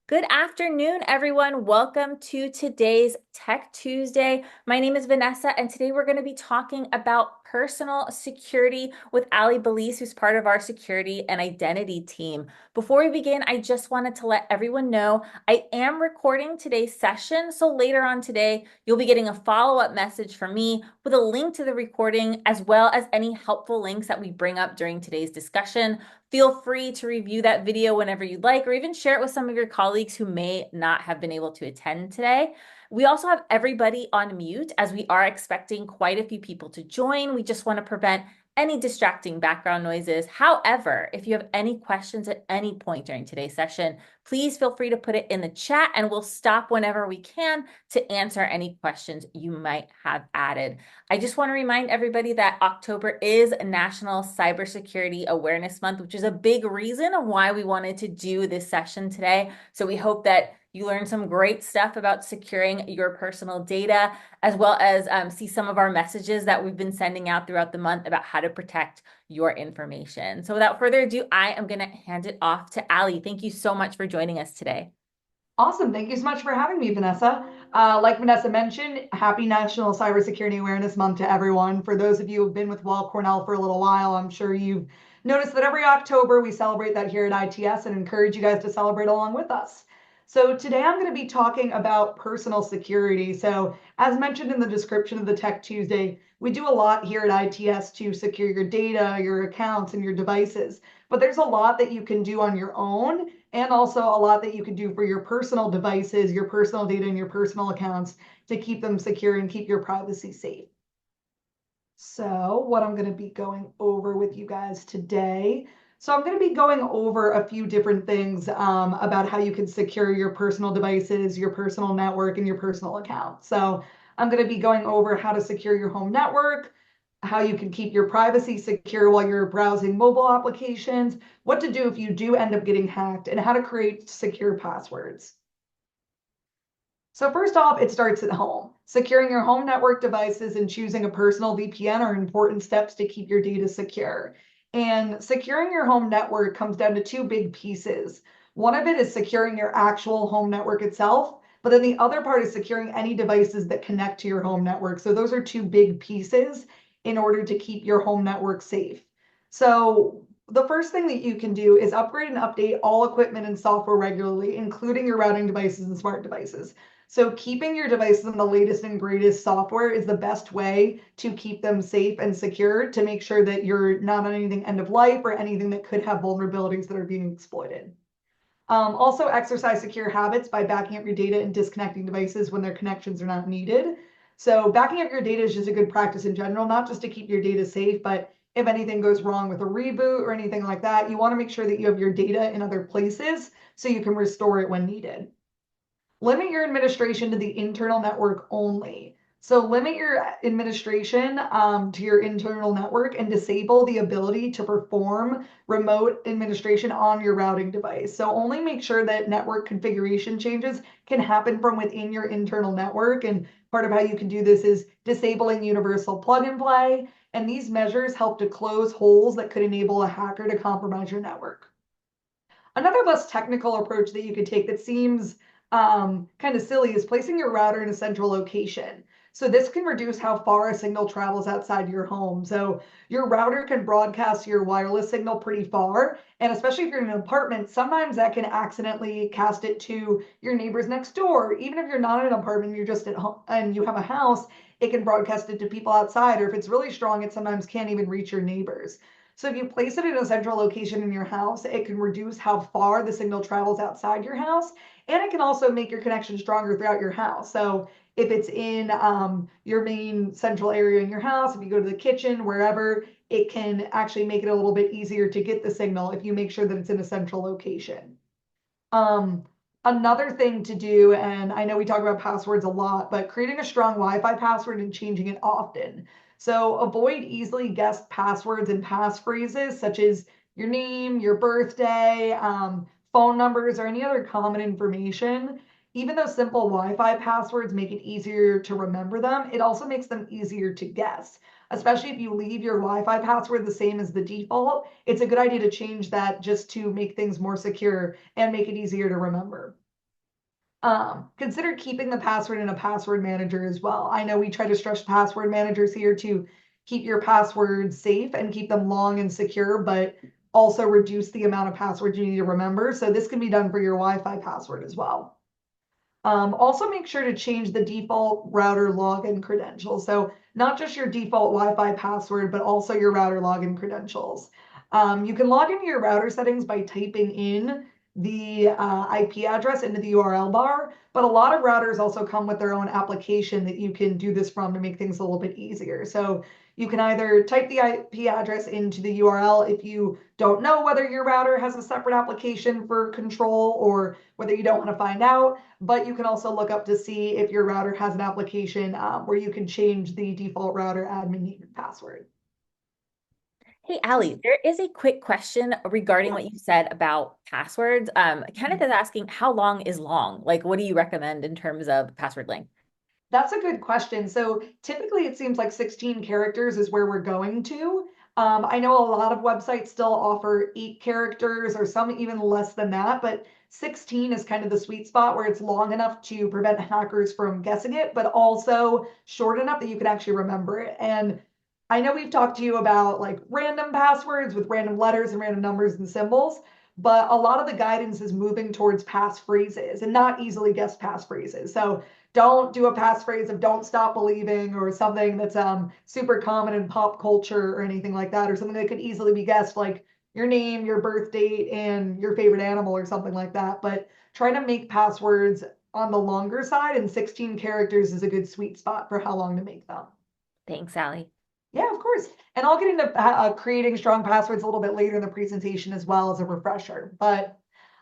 Good afternoon, everyone. Welcome to today's Tech Tuesday. My name is Vanessa, and today we're going to be talking about personal security with Allie Balise, who's part of our security and identity team. Before we begin, I just wanted to let everyone know I am recording today's session. So later on today, you'll be getting a follow-up message from me with a link to the recording, as well as any helpful links that we bring up during today's discussion. Feel free to review that video whenever you'd like, or even share it with some of your colleagues who may not have been able to attend today. We also have everybody on mute as we are expecting quite a few people to join. We just want to prevent any distracting background noises. However, if you have any questions at any point during today's session, please feel free to put it in the chat and we'll stop whenever we can to answer any questions you might have added. I just want to remind everybody that October is National Cybersecurity Awareness Month, which is a big reason why we wanted to do this session today. So we hope that you learn some great stuff about securing your personal data, as well as see some of our messages that we've been sending out throughout the month about how to protect your information. So without further ado, I am going to hand it off to Allie. Thank you so much for joining us today. Awesome. Thank you so much for having me, Vanessa. Like Vanessa mentioned, happy National Cybersecurity Awareness Month to everyone. For those of you who've been with Weill Cornell for a little while, I'm sure you've noticed that every October we celebrate that here at ITS and encourage you guys to celebrate along with us. So today I'm going to be talking about personal security. So as mentioned in the description of the Tech Tuesday, we do a lot here at ITS to secure your data, your accounts, and your devices. But there's a lot that you can do on your own and also a lot that you can do for your personal devices, your personal data, and your personal accounts to keep them secure and keep your privacy safe. So what I'm going to be going over with you guys today. So I'm going to be going over a few different things about how you can secure your personal devices, your personal network, and your personal account. So I'm going to be going over how to secure your home network, how you can keep your privacy secure while you're browsing mobile applications, what to do if you do end up getting hacked, and how to create secure passwords. So first off, it starts at home. Securing your home network devices and choosing a personal VPN are important steps to keep your data secure. And securing your home network comes down to two big pieces. One of it is securing your actual home network itself, but then the other part is securing any devices that connect to your home network. So those are two big pieces in order to keep your home network safe. So the first thing that you can do is upgrade and update all equipment and software regularly, including your routing devices and smart devices. So keeping your devices in the latest and greatest software is the best way to keep them safe and secure to make sure that you're not on anything end of life or anything that could have vulnerabilities that are being exploited. Also, exercise secure habits by backing up your data and disconnecting devices when their connections are not needed. So backing up your data is just a good practice in general, not just to keep your data safe, but if anything goes wrong with a reboot or anything like that, you want to make sure that you have your data in other places so you can restore it when needed. Limit your administration to the internal network only. So limit your administration to your internal network and disable the ability to perform remote administration on your routing device. So only make sure that network configuration changes can happen from within your internal network. And part of how you can do this is disabling universal plug and play. And these measures help to close holes that could enable a hacker to compromise your network. Another less technical approach that you could take that seems kind of silly is placing your router in a central location. So this can reduce how far a signal travels outside your home. So your router can broadcast your wireless signal pretty far. And especially if you're in an apartment, sometimes that can accidentally cast it to your neighbors next door. Even if you're not in an apartment, you're just at home and you have a house, it can broadcast it to people outside. Or if it's really strong, it sometimes can't even reach your neighbors. So if you place it in a central location in your house, it can reduce how far the signal travels outside your house. And it can also make your connection stronger throughout your house. So if it's in your main central area in your house, if you go to the kitchen, wherever, it can actually make it a little bit easier to get the signal if you make sure that it's in a central location. Another thing to do, and I know we talk about passwords a lot, but creating a strong Wi-Fi password and changing it often. So avoid easily guessed passwords and passphrases such as your name, your birthday, phone numbers, or any other common information. Even though simple Wi-Fi passwords make it easier to remember them, it also makes them easier to guess. Especially if you leave your Wi-Fi password the same as the default, it's a good idea to change that just to make things more secure and make it easier to remember. Consider keeping the password in a password manager as well. I know we try to stress password managers here to keep your passwords safe and keep them long and secure, but also reduce the amount of passwords you need to remember. So this can be done for your Wi-Fi password as well. Also make sure to change the default router login credentials. So not just your default Wi-Fi password, but also your router login credentials. You can log into your router settings by typing in the IP address into the URL bar, but a lot of routers also come with their own application that you can do this from to make things a little bit easier. So you can either type the IP address into the URL if you don't know whether your router has a separate application for control or whether you don't want to find out, but you can also look up to see if your router has an application where you can change the default router admin name and password. Hey, Allie, there is a quick question regarding what you said about passwords. Kenneth is asking, how long is long? Like, what do you recommend in terms of password length? That's a good question. So typically it seems like 16 characters is where we're going to. I know a lot of websites still offer 8 characters or some even less than that, but 16 is kind of the sweet spot where it's long enough to prevent hackers from guessing it, but also short enough that you can actually remember it. And I know we've talked to you about like random passwords with random letters and random numbers and symbols, but a lot of the guidance is moving towards passphrases and not easily guessed passphrases. So don't do a passphrase of "don't stop believing" or something that's super common in pop culture or anything like that, or something that could easily be guessed, like your name, your birth date, and your favorite animal or something like that. But try to make passwords on the longer side, and 16 characters is a good sweet spot for how long to make them. Thanks, Allie. Yeah, of course. And I'll get into creating strong passwords a little bit later in the presentation as well as a refresher. But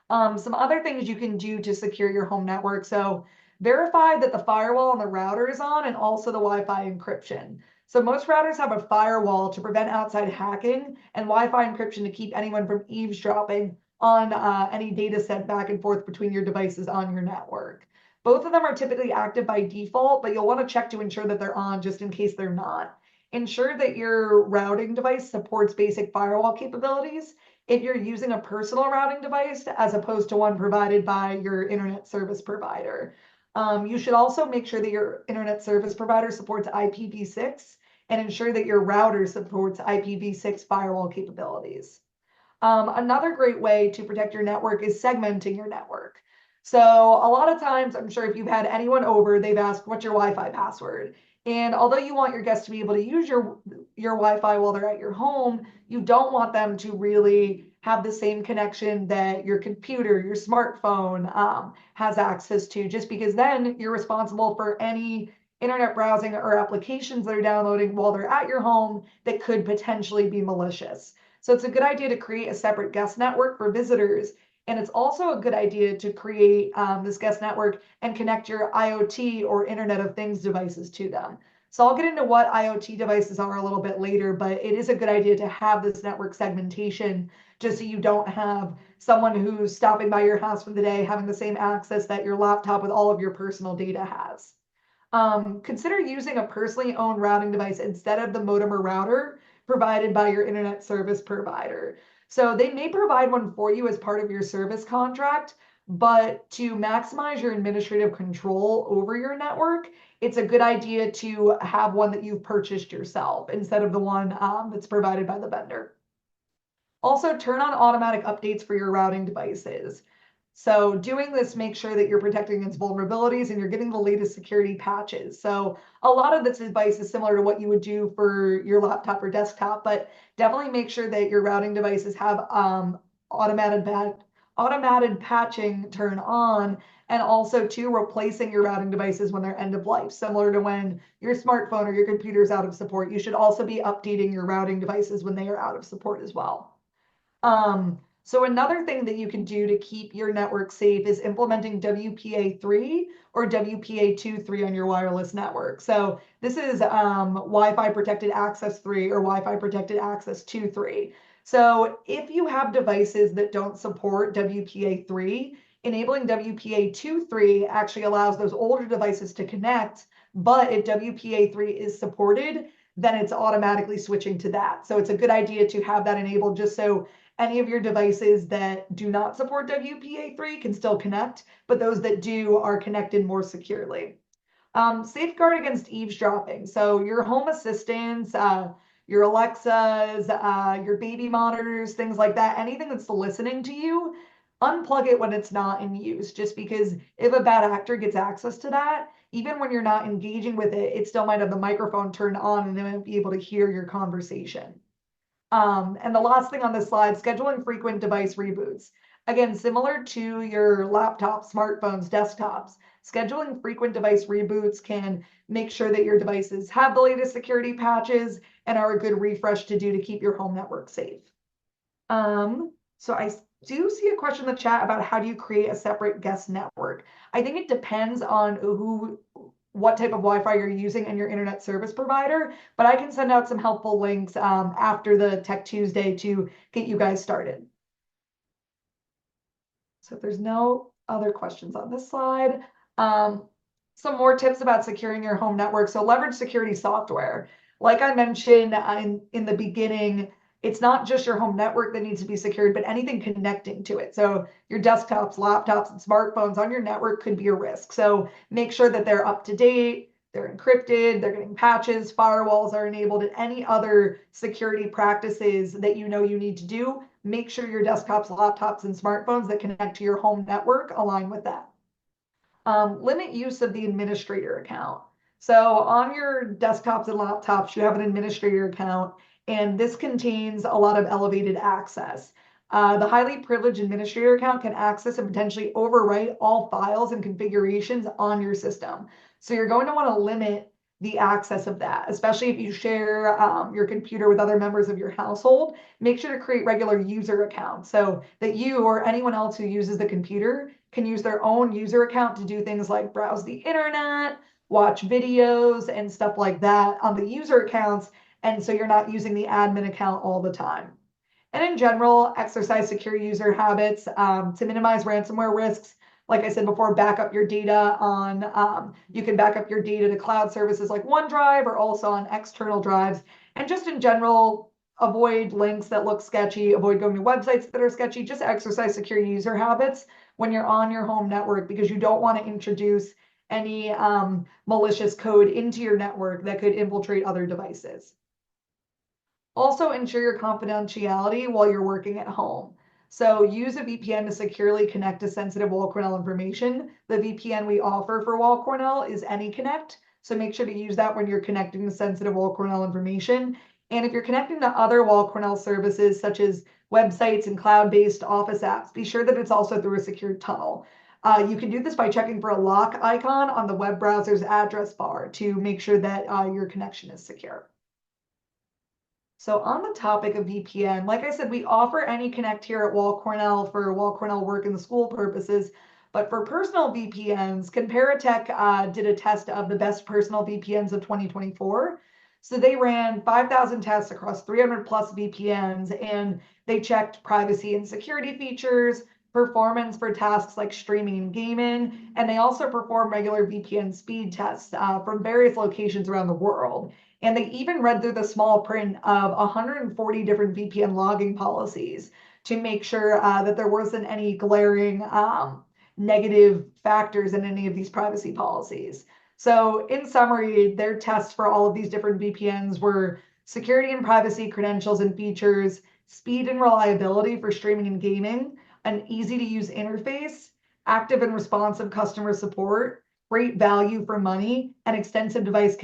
some other things you can do to secure your home network. So verify that the firewall on the router is on and also the Wi-Fi encryption. So most routers have a firewall to prevent outside hacking and Wi-Fi encryption to keep anyone from eavesdropping on any data sent back and forth between your devices on your network. Both of them are typically active by default, but you'll want to check to ensure that they're on just in case they're not. Ensure that your routing device supports basic firewall capabilities if you're using a personal routing device as opposed to one provided by your internet service provider. You should also make sure that your internet service provider supports IPv6 and ensure that your router supports IPv6 firewall capabilities. Another great way to protect your network is segmenting your network. So a lot of times, I'm sure if you've had anyone over, they've asked, what's your Wi-Fi password? And although you want your guests to be able to use your Wi-Fi while they're at your home, you don't want them to really have the same connection that your computer, your smartphone has access to, just because then you're responsible for any internet browsing or applications that are downloading while they're at your home that could potentially be malicious. So it's a good idea to create a separate guest network for visitors. And it's also a good idea to create this guest network and connect your IoT or Internet of Things devices to them. So I'll get into what IoT devices are a little bit later, but it is a good idea to have this network segmentation just so you don't have someone who's stopping by your house for the day having the same access that your laptop with all of your personal data has. Consider using a personally owned routing device instead of the modem or router provided by your internet service provider. So they may provide one for you as part of your service contract, but to maximize your administrative control over your network, it's a good idea to have one that you've purchased yourself instead of the one that's provided by the vendor. Also, turn on automatic updates for your routing devices. So doing this makes sure that you're protecting against vulnerabilities and you're getting the latest security patches. So a lot of this advice is similar to what you would do for your laptop or desktop, but definitely make sure that your routing devices have automated automated patching turn on, and also to replacing your routing devices when they're end of life, similar to when your smartphone or your computer is out of support. You should also be updating your routing devices when they are out of support as well. So another thing that you can do to keep your network safe is implementing WPA3 or WPA23 on your wireless network. So this is Wi-Fi protected access 3 or Wi-Fi protected access 2.3. So if you have devices that don't support WPA3, enabling WPA23 actually allows those older devices to connect, but if WPA3 is supported, then it's automatically switching to that. So it's a good idea to have that enabled just so Any of your devices that do not support WPA3 can still connect, but those that do are connected more securely. Safeguard against eavesdropping. So your home assistants, your Alexas, your baby monitors, things like that, anything that's listening to you, unplug it when it's not in use. Just because if a bad actor gets access to that, even when you're not engaging with it, it still might have the microphone turned on and they might be able to hear your conversation. And the last thing on this slide, scheduling frequent device reboots. Again, similar to your laptops, smartphones, desktops, scheduling frequent device reboots can make sure that your devices have the latest security patches and are a good refresh to do to keep your home network safe. So I do see a question in the chat about how do you create a separate guest network. I think it depends on what type of Wi-Fi you're using and your internet service provider, but I can send out some helpful links after the Tech Tuesday to get you guys started. So if there's no other questions on this slide, some more tips about securing your home network. So leverage security software. Like I mentioned in the beginning, it's not just your home network that needs to be secured, but anything connecting to it. So your desktops, laptops, and smartphones on your network could be a risk. So make sure that they're up to date, they're encrypted, they're getting patches, firewalls are enabled, and any other security practices that you know you need to do. Make sure your desktops, laptops, and smartphones that connect to your home network align with that. Limit use of the administrator account. So on your desktops and laptops, you have an administrator account, and this contains a lot of elevated access. The highly privileged administrator account can access and potentially overwrite all files and configurations on your system. So you're going to want to limit the access of that, especially if you share your computer with other members of your household. Make sure to create regular user accounts so that you or anyone else who uses the computer can use their own user account to do things like browse the internet, watch videos, and stuff like that on the user accounts. And so you're not using the admin account all the time. And in general, exercise secure user habits to minimize ransomware risks. Like I said before, back up your data you can back up your data to cloud services like OneDrive or also on external drives. And just in general, avoid links that look sketchy, avoid going to websites that are sketchy, just exercise secure user habits when you're on your home network because you don't want to introduce any malicious code into your network that could infiltrate other devices. Also ensure your confidentiality while you're working at home. So use a VPN to securely connect to sensitive Wall Cornell information. The VPN we offer for Wall Cornell is AnyConnect. So make sure to use that when you're connecting to sensitive Wall Cornell information. And if you're connecting to other Wall Cornell services, such as websites and cloud-based office apps, be sure that it's also through a secured tunnel. You can do this by checking for a lock icon on the web browser's address bar to make sure that your connection is secure. So on the topic of VPN, like I said, we offer AnyConnect here at Wall Cornell for Wall Cornell work and school purposes. But for personal VPNs, Comparatech did a test of the best personal VPNs of 2024. So they ran 5,000 tests across 300 plus VPNs, and they checked privacy and security features, performance for tasks like streaming and gaming, and they also performed regular VPN speed tests from various locations around the world. And they even read through the small print of 140 different VPN logging policies to make sure that there wasn't any glaring negative factors in any of these privacy policies. So in summary, their tests for all of these different VPNs were security and privacy credentials and features, speed and reliability for streaming and gaming, an easy to use interface, active and responsive customer support, great value for money, and extensive device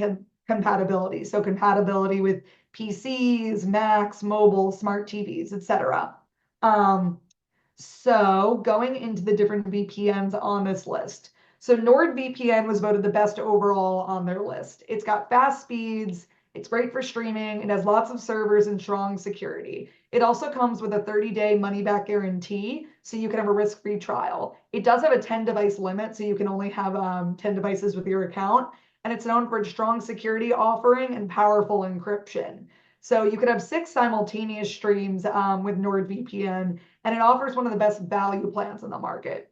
compatibility. So compatibility with PCs, Macs, mobile, smart TVs, etc. So going into the different VPNs on this list. So NordVPN was voted the best overall on their list. It's got fast speeds, it's great for streaming, it has lots of servers and strong security. It also comes with a 30-day money-back guarantee, so you can have a risk-free trial. It does have a 10-device limit, so you can only have 10 devices with your account, and it's known for its strong security offering and powerful encryption. So you could have 6 simultaneous streams with NordVPN, and it offers one of the best value plans in the market.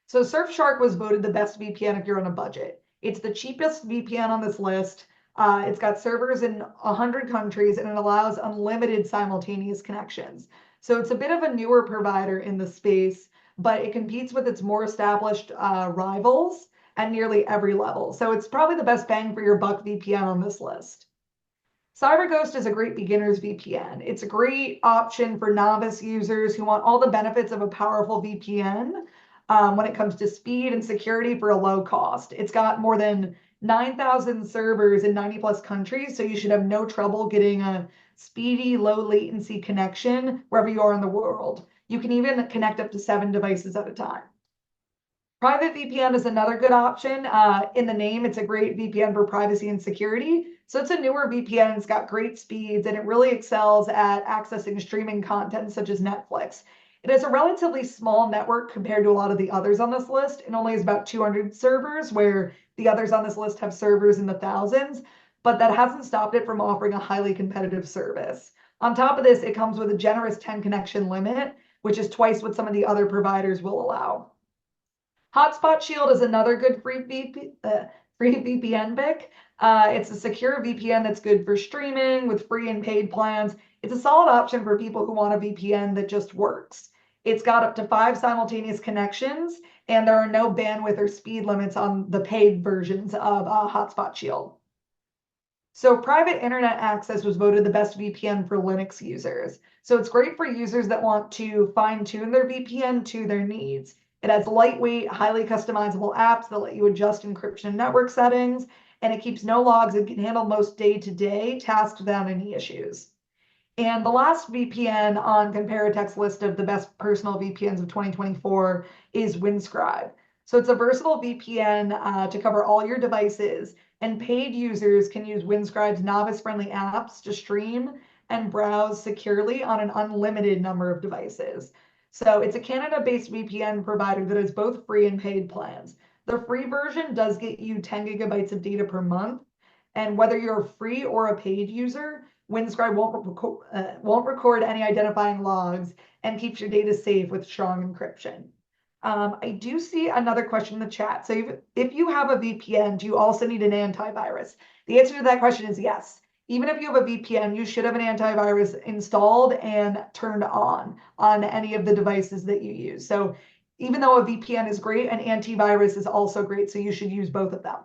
So Surfshark was voted the best VPN if you're on a budget. It's the cheapest VPN on this list. It's got servers in 100 countries, and it allows unlimited simultaneous connections. So it's a bit of a newer provider in the space, but it competes with its more established rivals at nearly every level. So it's probably the best bang for your buck VPN on this list. CyberGhost is a great beginner's VPN. It's a great option for novice users who want all the benefits of a powerful VPN when it comes to speed and security for a low cost. It's got more than 9,000 servers in 90 plus countries, so you should have no trouble getting a speedy, low latency connection wherever you are in the world. You can even connect up to 7 devices at a time. Private VPN is another good option. In the name, it's a great VPN for privacy and security. So it's a newer VPN. It's got great speeds and it really excels at accessing streaming content such as Netflix. It has a relatively small network compared to a lot of the others on this list. It only has about 200 servers, where the others on this list have servers in the thousands, but that hasn't stopped it from offering a highly competitive service. On top of this, it comes with a generous 10 connection limit, which is twice what some of the other providers will allow. Hotspot Shield is another good free VPN pick. It's a secure VPN that's good for streaming with free and paid plans. It's a solid option for people who want a VPN that just works. It's got up to 5 simultaneous connections, and there are no bandwidth or speed limits on the paid versions of Hotspot Shield. So private internet access was voted the best VPN for Linux users. So it's great for users that want to fine tune their VPN to their needs. It has lightweight, highly customizable apps that let you adjust encryption and network settings, and it keeps no logs and can handle most day-to-day tasks without any issues. And the last VPN on Comparitech's list of the best personal VPNs of 2024 is Windscribe. So it's a versatile VPN to cover all your devices, and paid users can use Windscribe's novice-friendly apps to stream and browse securely on an unlimited number of devices. So it's a Canada-based VPN provider that has both free and paid plans. The free version does get you 10 gigabytes of data per month, and whether you're a free or a paid user, Windscribe won't record any identifying logs and keeps your data safe with strong encryption. I do see another question in the chat. So if you have a VPN, do you also need an antivirus? The answer to that question is yes. Even if you have a VPN, you should have an antivirus installed and turned on any of the devices that you use. So even though a VPN is great, an antivirus is also great. So you should use both of them.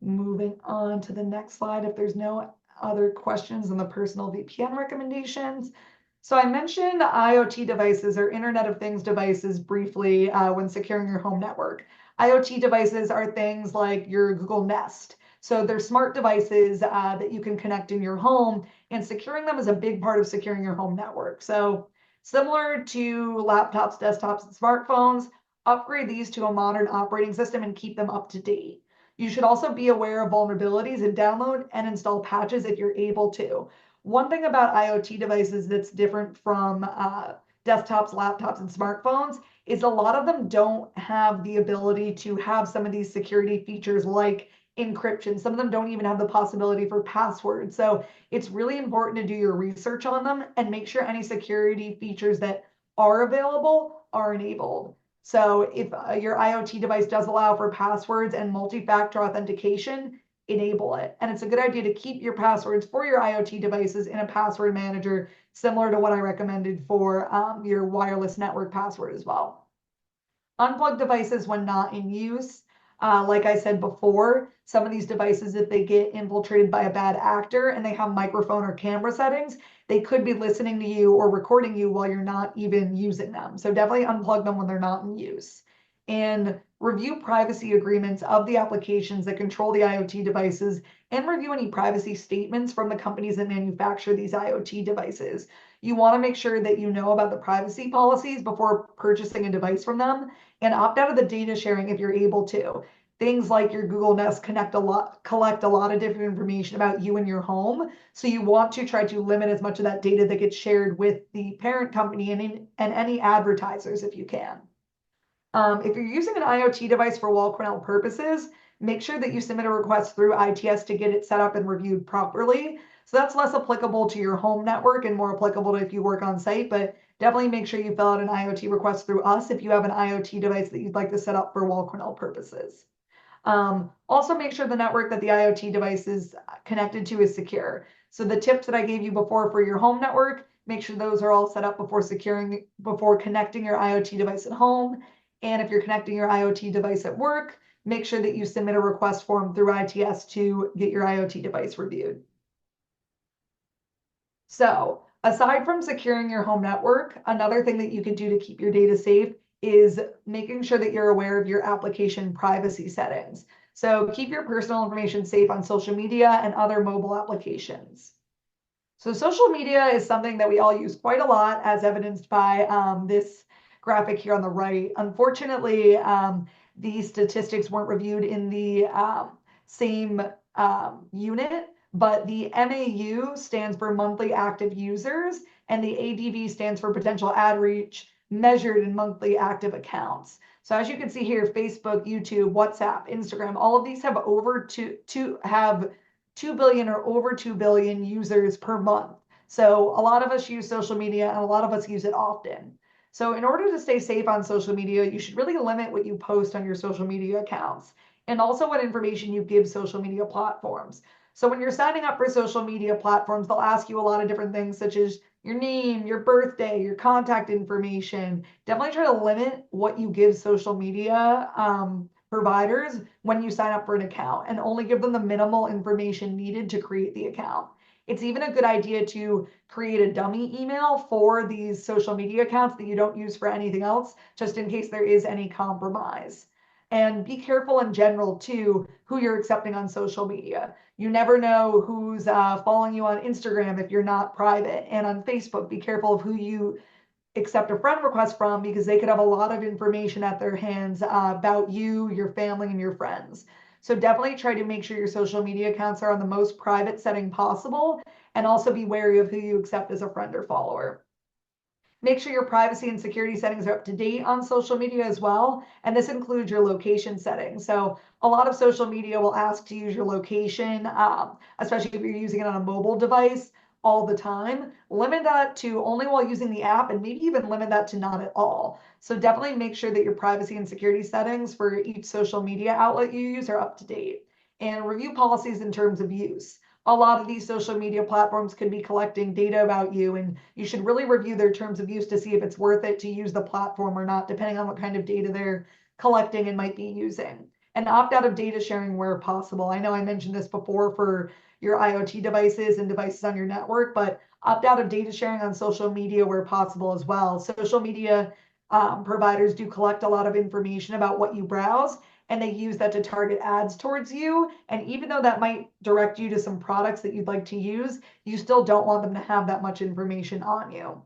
Moving on to the next slide, if there's no other questions on the personal VPN recommendations. So I mentioned IoT devices or Internet of Things devices briefly when securing your home network. IoT devices are things like your Google Nest. So they're smart devices that you can connect in your home, and securing them is a big part of securing your home network. So similar to laptops, desktops, and smartphones, upgrade these to a modern operating system and keep them up to date. You should also be aware of vulnerabilities and download and install patches if you're able to. One thing about IoT devices that's different from desktops, laptops, and smartphones is a lot of them don't have the ability to have some of these security features like encryption. Some of them don't even have the possibility for passwords. So it's really important to do your research on them and make sure any security features that are available are enabled. So if your IoT device does allow for passwords and multi-factor authentication, enable it. And it's a good idea to keep your passwords for your IoT devices in a password manager, similar to what I recommended for your wireless network password as well. Unplug devices when not in use. Like I said before, some of these devices, if they get infiltrated by a bad actor and they have microphone or camera settings, they could be listening to you or recording you while you're not even using them. So definitely unplug them when they're not in use. And review privacy agreements of the applications that control the IoT devices, and review any privacy statements from the companies that manufacture these IoT devices. You want to make sure that you know about the privacy policies before purchasing a device from them, and opt out of the data sharing if you're able to. Things like your Google Nest collect a lot of different information about you and your home. So you want to try to limit as much of that data that gets shared with the parent company and any advertisers if you can. If you're using an IoT device for Wall Cornell purposes, make sure that you submit a request through ITS to get it set up and reviewed properly. So that's less applicable to your home network and more applicable to if you work on site, but definitely make sure you fill out an IoT request through us if you have an IoT device that you'd like to set up for Wall Cornell purposes. Also make sure the network that the IoT device is connected to is secure. So the tips that I gave you before for your home network, Make sure those are all set up before connecting your IoT device at home. And if you're connecting your IoT device at work, make sure that you submit a request form through ITS to get your IoT device reviewed. So, aside from securing your home network, another thing that you can do to keep your data safe is making sure that you're aware of your application privacy settings. So, keep your personal information safe on social media and other mobile applications. So social media is something that we all use quite a lot, as evidenced by this graphic here on the right. Unfortunately, these statistics weren't reviewed in the same unit, but the MAU stands for monthly active users, and the ADV stands for potential ad reach measured in monthly active accounts. So as you can see here, Facebook, YouTube, WhatsApp, Instagram, all of these have over have 2 billion or over 2 billion users per month. So a lot of us use social media and a lot of us use it often. So in order to stay safe on social media, you should really limit what you post on your social media accounts and also what information you give social media platforms. So when you're signing up for social media platforms, they'll ask you a lot of different things such as your name, your birthday, your contact information. Definitely try to limit what you give social media providers when you sign up for an account and only give them the minimal information needed to create the account. It's even a good idea to create a dummy email for these social media accounts that you don't use for anything else, just in case there is any compromise. And be careful in general, too, who you're accepting on social media. You never know who's following you on Instagram if you're not private. And on Facebook, be careful of who you accept a friend request from, because they could have a lot of information at their hands about you, your family, and your friends. So definitely try to make sure your social media accounts are on the most private setting possible, and also be wary of who you accept as a friend or follower. Make sure your privacy and security settings are up to date on social media as well. And this includes your location settings. So a lot of social media will ask to use your location, especially if you're using it on a mobile device all the time. Limit that to only while using the app, and maybe even limit that to not at all. So definitely make sure that your privacy and security settings for each social media outlet you use are up to date. And review policies in terms of use. A lot of these social media platforms could be collecting data about you, and you should really review their terms of use to see if it's worth it to use the platform or not, depending on what kind of data they're collecting and might be using. And opt out of data sharing where possible. I know I mentioned this before for your IoT devices and devices on your network, but opt out of data sharing on social media where possible as well. Social media providers do collect a lot of information about what you browse, and they use that to target ads towards you. And even though that might direct you to some products that you'd like to use, you still don't want them to have that much information on you.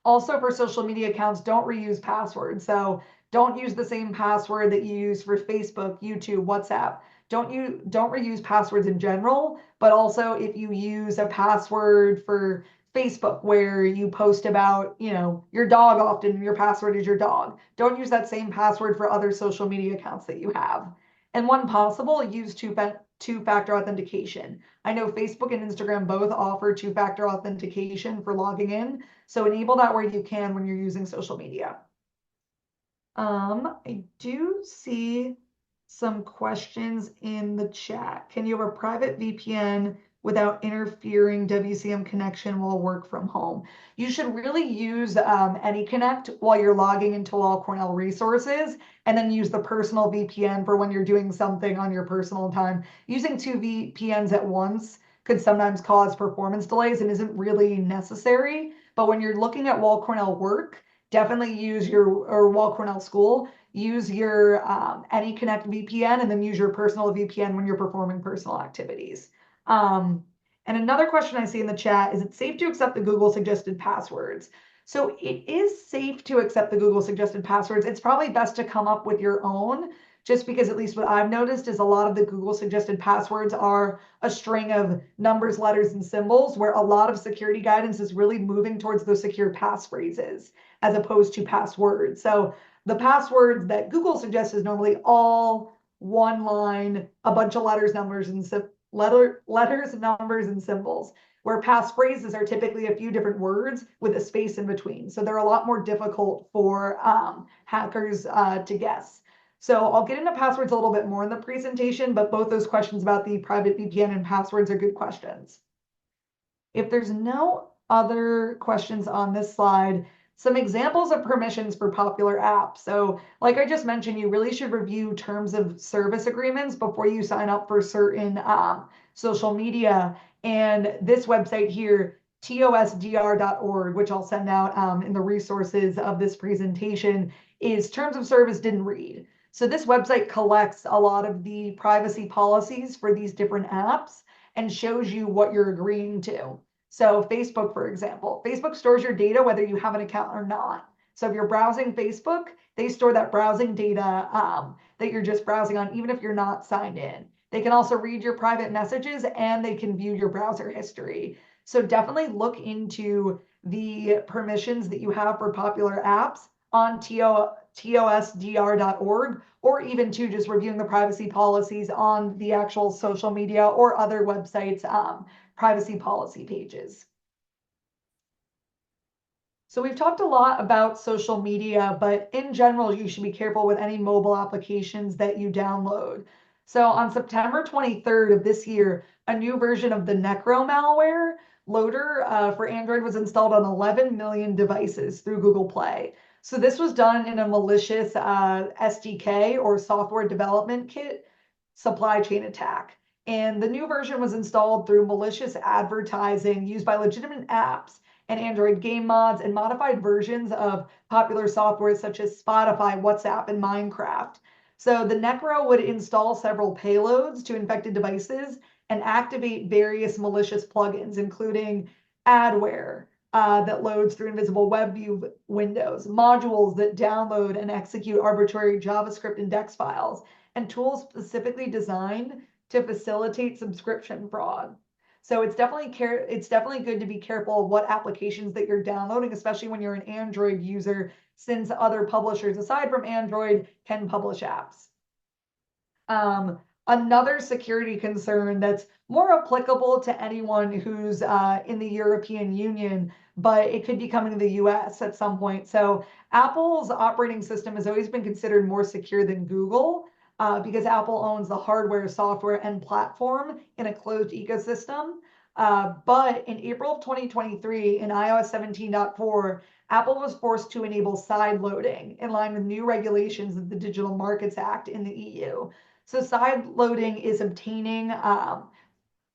Also, for social media accounts, don't reuse passwords. So don't use the same password that you use for Facebook, YouTube, WhatsApp. Don't reuse passwords in general, but also if you use a password for Facebook where you post about, your dog often, your password is your dog. Don't use that same password for other social media accounts that you have. And when possible, use two-factor authentication. I know Facebook and Instagram both offer two-factor authentication for logging in, so enable that where you can when you're using social media. I do see some questions in the chat. Can you have a private VPN without interfering WCM connection while work from home? You should really use AnyConnect while you're logging into all Cornell resources, and then use the personal VPN for when you're doing something on your personal time. Using two VPNs at once could sometimes cause performance delays and isn't really necessary. But when you're looking at Wall Cornell work, definitely use or Wall Cornell School, use your AnyConnect VPN, and then use your personal VPN when you're performing personal activities. And another question I see in the chat is, it safe to accept the Google suggested passwords? So it is safe to accept the Google suggested passwords. It's probably best to come up with your own, just because at least what I've noticed is a lot of the Google suggested passwords are a string of numbers, letters, and symbols, where a lot of security guidance is really moving towards those secure passphrases as opposed to passwords. So the passwords that Google suggests is normally all one line, a bunch of letters, numbers, and letters, numbers, and symbols, where passphrases are typically a few different words with a space in between. So they're a lot more difficult for hackers to guess. So I'll get into passwords a little bit more in the presentation, but both those questions about the private VPN and passwords are good questions. If there's no other questions on this slide. Some examples of permissions for popular apps. So, like I just mentioned, you really should review terms of service agreements before you sign up for certain social media. And this website here, tosdr.org, which I'll send out in the resources of this presentation, is terms of service didn't read. So this website collects a lot of the privacy policies for these different apps and shows you what you're agreeing to. So Facebook, for example, Facebook stores your data whether you have an account or not. So if you're browsing Facebook, they store that browsing data that you're just browsing on, even if you're not signed in. They can also read your private messages and they can view your browser history. So definitely look into the permissions that you have for popular apps on tosdr.org, or even to just reviewing the privacy policies on the actual social media or other websites privacy policy pages. So we've talked a lot about social media, but in general, you should be careful with any mobile applications that you download. So on September 23rd of this year, a new version of the Necro malware loader for Android was installed on 11 million devices through Google Play. So this was done in a malicious SDK, or software development kit, supply chain attack. And the new version was installed through malicious advertising used by legitimate apps and Android game mods and modified versions of popular software such as Spotify, WhatsApp, and Minecraft. So the Necro would install several payloads to infected devices and activate various malicious plugins, including adware that loads through invisible web view windows, modules that download and execute arbitrary JavaScript index files, and tools specifically designed to facilitate subscription fraud. So it's definitely good to be careful of what applications that you're downloading, especially when you're an Android user, since other publishers aside from Android can publish apps. Another security concern that's more applicable to anyone who's in the European Union, but it could be coming to the US at some point. So Apple's operating system has always been considered more secure than Google because Apple owns the hardware, software, and platform in a closed ecosystem. But in April of 2023, in iOS 17.4, Apple was forced to enable side loading in line with new regulations of the Digital Markets Act in the EU. So side loading is obtaining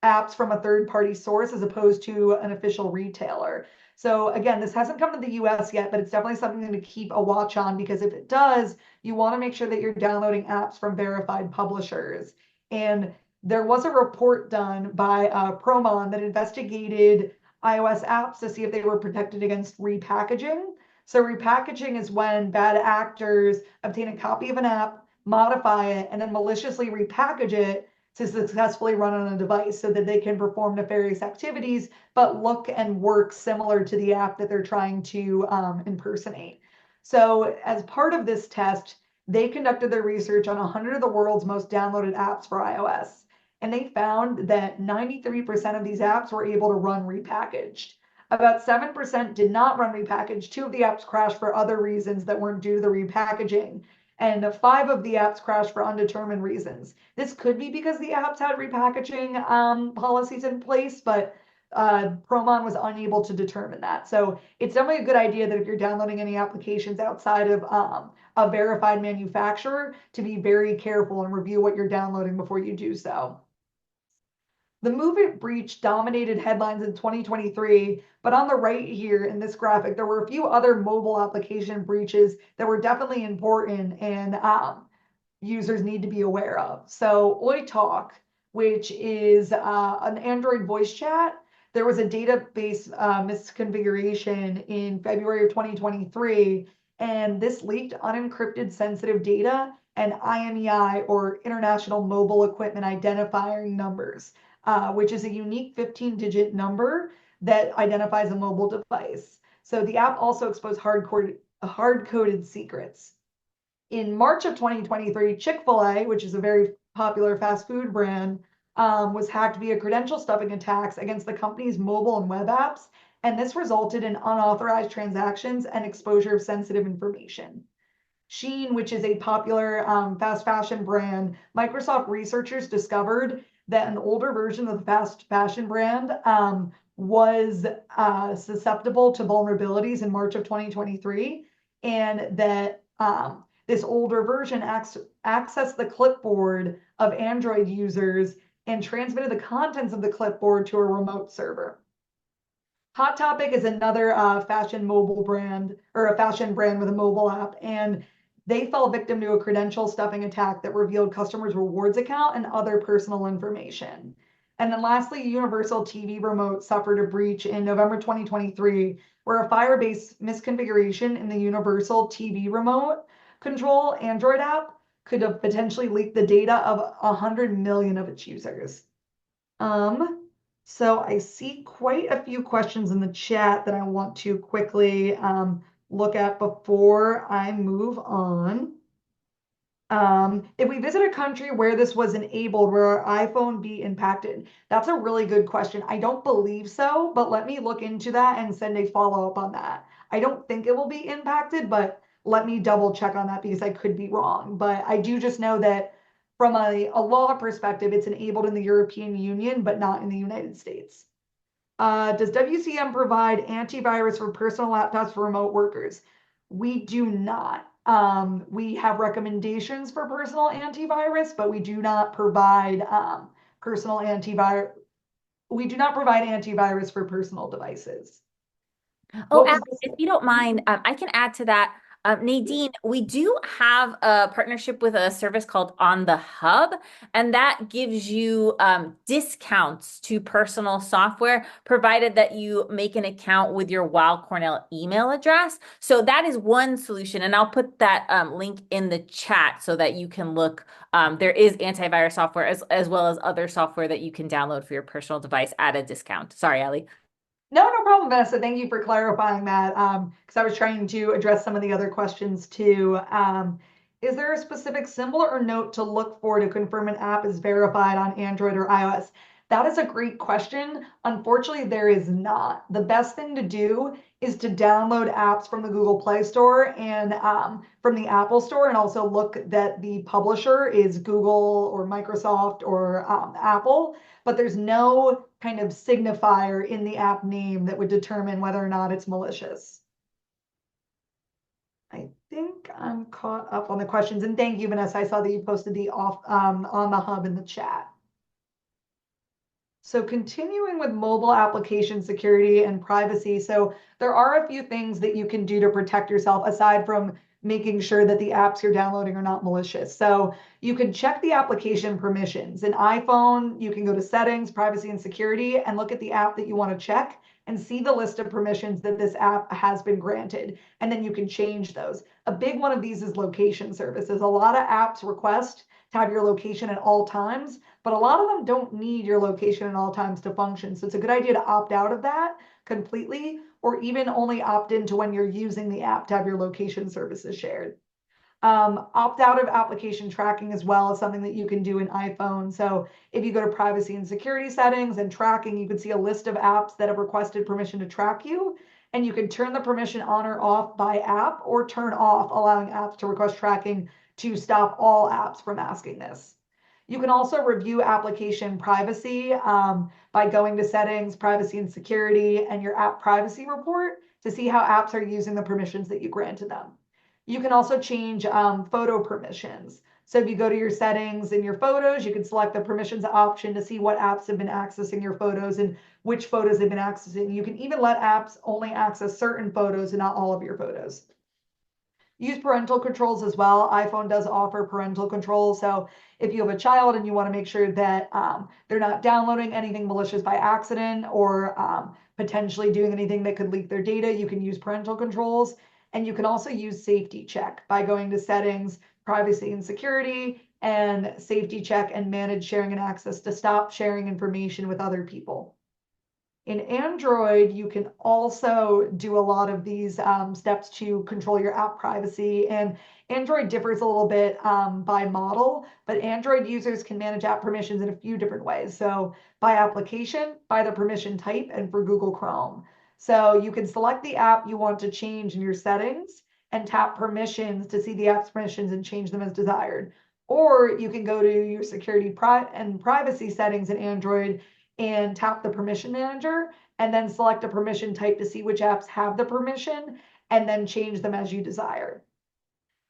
apps from a third party source as opposed to an official retailer. So again, this hasn't come to the US yet, but it's definitely something to keep a watch on, because if it does, you want to make sure that you're downloading apps from verified publishers. And there was a report done by Promon that investigated iOS apps to see if they were protected against repackaging. So repackaging is when bad actors obtain a copy of an app, modify it, and then maliciously repackage it to successfully run on a device so that they can perform nefarious activities, but look and work similar to the app that they're trying to impersonate. So as part of this test, they conducted their research on 100 of the world's most downloaded apps for iOS. And they found that 93% of these apps were able to run repackaged. About 7% did not run repackaged. Two of the apps crashed for other reasons that weren't due to the repackaging, and 5 of the apps crashed for undetermined reasons. This could be because the apps had repackaging policies in place, but Promon was unable to determine that. So it's definitely a good idea that if you're downloading any applications outside of a verified manufacturer, to be very careful and review what you're downloading before you do so. The MOVEit breach dominated headlines in 2023, but on the right here in this graphic, there were a few other mobile application breaches that were definitely important and users need to be aware of. So OiTalk, which is an Android voice chat, there was a database misconfiguration in February of 2023, and this leaked unencrypted sensitive data and IMEI, or International Mobile Equipment Identifier numbers, which is a unique 15-digit number that identifies a mobile device. So the app also exposed hard-coded secrets. In March of 2023, Chick-fil-A, which is a very popular fast food brand, was hacked via credential stuffing attacks against the company's mobile and web apps, and this resulted in unauthorized transactions and exposure of sensitive information. Shein, which is a popular fast fashion brand, Microsoft researchers discovered that an older version of the fast fashion brand was susceptible to vulnerabilities in March of 2023, and that this older version accessed the clipboard of Android users and transmitted the contents of the clipboard to a remote server. Hot Topic is another fashion mobile brand or a fashion brand with a mobile app, and they fell victim to a credential stuffing attack that revealed customers' rewards account and other personal information. And then lastly, Universal TV Remote suffered a breach in November 2023, where a Firebase misconfiguration in the Universal TV Remote Control Android app could have potentially leaked the data of 100 million of its users. Um, so I see quite a few questions in the chat that I want to quickly look at before I move on. If we visit a country where this was enabled, will our iPhone be impacted? That's a really good question. I don't believe so, but let me look into that and send a follow-up on that. I don't think it will be impacted, but let me double check on that because I could be wrong. But I do just know that from a law perspective, it's enabled in the European Union, but not in the United States. Does WCM provide antivirus for personal laptops for remote workers? We do not. We have recommendations for personal antivirus, but we do not provide personal antivirus. We do not provide antivirus for personal devices. Oh, What Allie, was this? if you don't mind, I can add to that. Nadine, we do have a partnership with a service called On the Hub, and that gives you discounts to personal software, provided that you make an account with your Weill Cornell email address. So that is one solution, and I'll put that link in the chat so that you can look. There is antivirus software as well as other software that you can download for your personal device at a discount. Sorry, Allie. No, no problem, Vanessa. Thank you for clarifying that. Because I was trying to address some of the other questions too. Is there a specific symbol or note to look for to confirm an app is verified on Android or iOS? That is a great question. Unfortunately, there is not. The best thing to do is to download apps from the Google Play Store and from the Apple Store, and also look that the publisher is Google or Microsoft or Apple, but there's no kind of signifier in the app name that would determine whether or not it's malicious. I think I'm caught up on the questions, and thank you, Vanessa. I saw that you posted the on the hub in the chat. So continuing with mobile application security and privacy. So there are a few things that you can do to protect yourself aside from making sure that the apps you're downloading are not malicious. So you can check the application permissions. In iPhone, you can go to settings, privacy and security, and look at the app that you want to check and see the list of permissions that this app has been granted. And then you can change those. A big one of these is location services. A lot of apps request to have your location at all times, but a lot of them don't need your location at all times to function. So it's a good idea to opt out of that completely, or even only opt into when you're using the app to have your location services shared. Opt out of application tracking as well is something that you can do in iPhone. So if you go to privacy and security settings and tracking, you can see a list of apps that have requested permission to track you. And you can turn the permission on or off by app, or turn off allowing apps to request tracking to stop all apps from asking this. You can also review application privacy by going to settings, privacy and security, and your app privacy report to see how apps are using the permissions that you granted them. You can also change photo permissions. So if you go to your settings in your photos, you can select the permissions option to see what apps have been accessing your photos and which photos they've been accessing. You can even let apps only access certain photos and not all of your photos. Use parental controls as well. iPhone does offer parental controls. So if you have a child and you want to make sure that they're not downloading anything malicious by accident, or potentially doing anything that could leak their data, you can use parental controls. And you can also use safety check by going to settings, privacy and security, and safety check and manage sharing and access to stop sharing information with other people. In Android, you can also do a lot of these steps to control your app privacy. And Android differs a little bit by model, but Android users can manage app permissions in a few different ways. So by application, by the permission type, and for Google Chrome. So you can select the app you want to change in your settings and tap permissions to see the app's permissions and change them as desired. Or you can go to your security and privacy settings in Android and tap the permission manager and then select a permission type to see which apps have the permission, and then change them as you desire.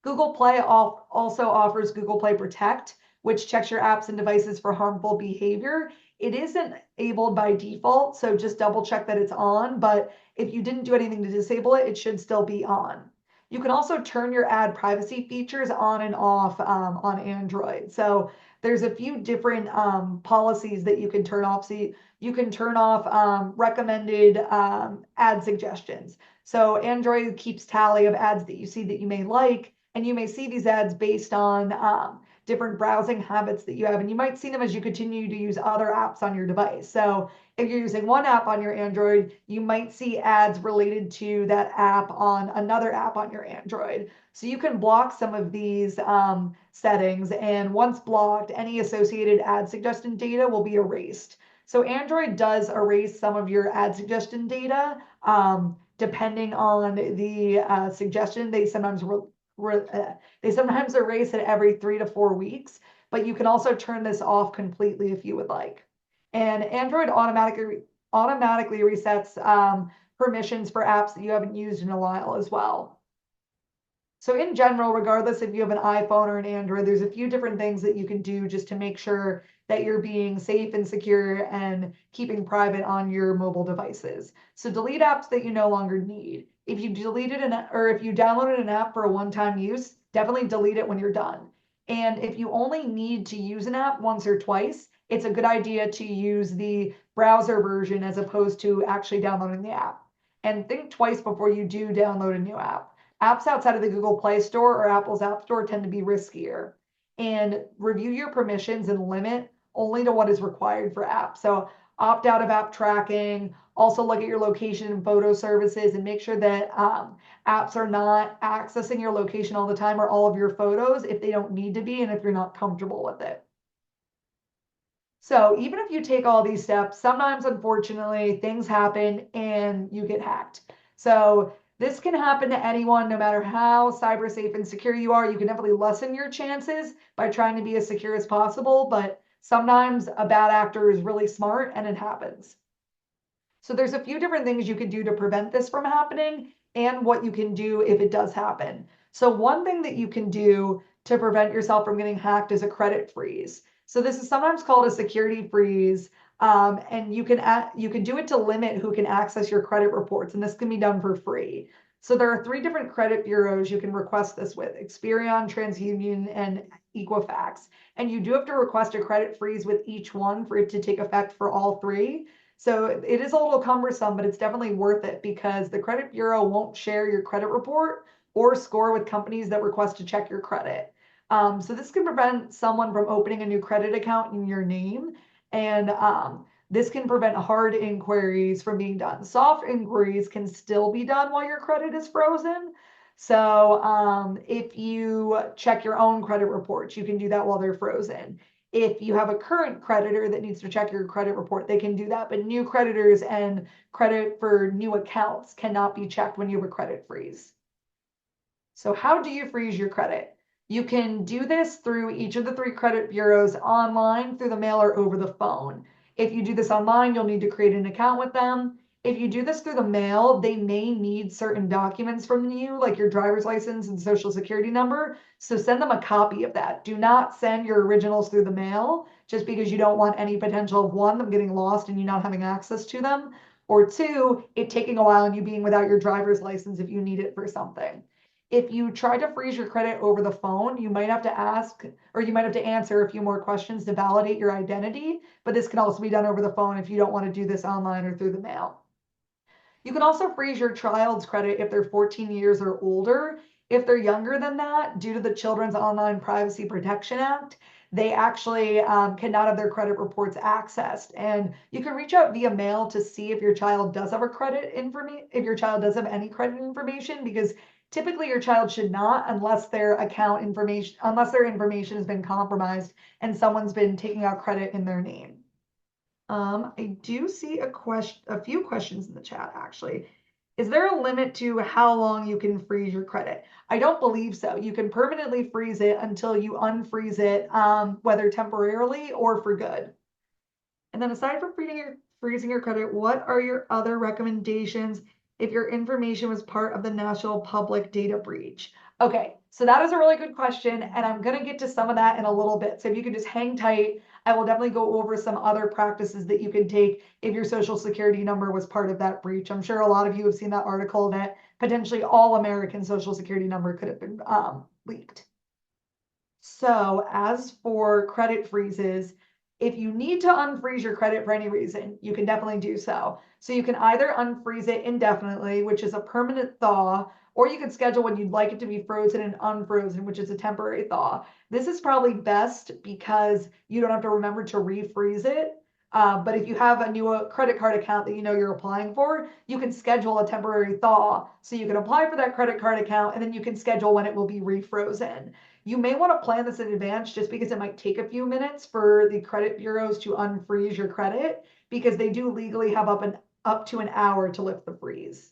Google Play also offers Google Play Protect, which checks your apps and devices for harmful behavior. It isn't enabled by default, so just double check that it's on. But if you didn't do anything to disable it, it should still be on. You can also turn your ad privacy features on and off on Android. So there's a few different policies that you can turn off. So you can turn off recommended ad suggestions. So Android keeps tally of ads that you see that you may like, and you may see these ads based on different browsing habits that you have, and you might see them as you continue to use other apps on your device. So if you're using one app on your Android, you might see ads related to that app on another app on your Android. So you can block some of these settings, and once blocked, any associated ad suggestion data will be erased. So Android does erase some of your ad suggestion data, depending on the suggestion. They sometimes erase it every 3 to 4 weeks, but you can also turn this off completely if you would like. And Android automatically resets permissions for apps that you haven't used in a while as well. So in general, regardless if you have an iPhone or an Android, there's a few different things that you can do just to make sure that you're being safe and secure and keeping private on your mobile devices. So delete apps that you no longer need. If you if you downloaded an app for a one-time use, definitely delete it when you're done. And if you only need to use an app once or twice, it's a good idea to use the browser version as opposed to actually downloading the app. And think twice before you do download a new app. Apps outside of the Google Play Store or Apple's App Store tend to be riskier. And review your permissions and limit only to what is required for apps. So opt out of app tracking. Also look at your location and photo services and make sure that apps are not accessing your location all the time or all of your photos if they don't need to be and if you're not comfortable with it. So even if you take all these steps, sometimes unfortunately things happen and you get hacked. So this can happen to anyone, no matter how cyber safe and secure you are. You can definitely lessen your chances by trying to be as secure as possible, but sometimes a bad actor is really smart and it happens. So there's a few different things you can do to prevent this from happening and what you can do if it does happen. So one thing that you can do to prevent yourself from getting hacked is a credit freeze. So this is sometimes called a security freeze. And you can do it to limit who can access your credit reports, and this can be done for free. So there are 3 different credit bureaus you can request this with: Experian, TransUnion, and Equifax. And you do have to request a credit freeze with each one for it to take effect for all 3. So it is a little cumbersome, but it's definitely worth it because the credit bureau won't share your credit report or score with companies that request to check your credit. So this can prevent someone from opening a new credit account in your name, and this can prevent hard inquiries from being done. Soft inquiries can still be done while your credit is frozen. So if you check your own credit reports, you can do that while they're frozen. If you have a current creditor that needs to check your credit report, they can do that. But new creditors and credit for new accounts cannot be checked when you have a credit freeze. So how do you freeze your credit? You can do this through each of the 3 credit bureaus online, through the mail, or over the phone. If you do this online, you'll need to create an account with them. If you do this through the mail, they may need certain documents from you, like your driver's license and social security number. So send them a copy of that. Do not send your originals through the mail just because you don't want any potential of, 1, them getting lost and you not having access to them, or 2, it taking a while and you being without your driver's license if you need it for something. If you try to freeze your credit over the phone, you might have to ask, or you might have to answer a few more questions to validate your identity, but this can also be done over the phone if you don't want to do this online or through the mail. You can also freeze your child's credit if they're 14 years or older. If they're younger than that, due to the Children's Online Privacy Protection Act, they actually cannot have their credit reports accessed. And you can reach out via mail to see if your child does have if your child does have any credit information, because typically your child should not, unless their information has been compromised and someone's been taking out credit in their name. I do see a few questions in the chat actually. Is there a limit to how long you can freeze your credit? I don't believe so. You can permanently freeze it until you unfreeze it, whether temporarily or for good. And then aside from freezing your credit, what are your other recommendations if your information was part of the national public data breach? Okay, so that is a really good question, and I'm going to get to some of that in a little bit. So if you could just hang tight, I will definitely go over some other practices that you can take if your social security number was part of that breach. I'm sure a lot of you have seen that article that potentially all American social security number could have been leaked. So as for credit freezes, if you need to unfreeze your credit for any reason, you can definitely do so. So you can either unfreeze it indefinitely, which is a permanent thaw, or you can schedule when you'd like it to be frozen and unfrozen, which is a temporary thaw. This is probably best because you don't have to remember to refreeze it. But if you have a new credit card account that you know you're applying for, you can schedule a temporary thaw. So you can apply for that credit card account and then you can schedule when it will be refrozen. You may want to plan this in advance just because it might take a few minutes for the credit bureaus to unfreeze your credit because they do legally have up to an hour to lift the freeze.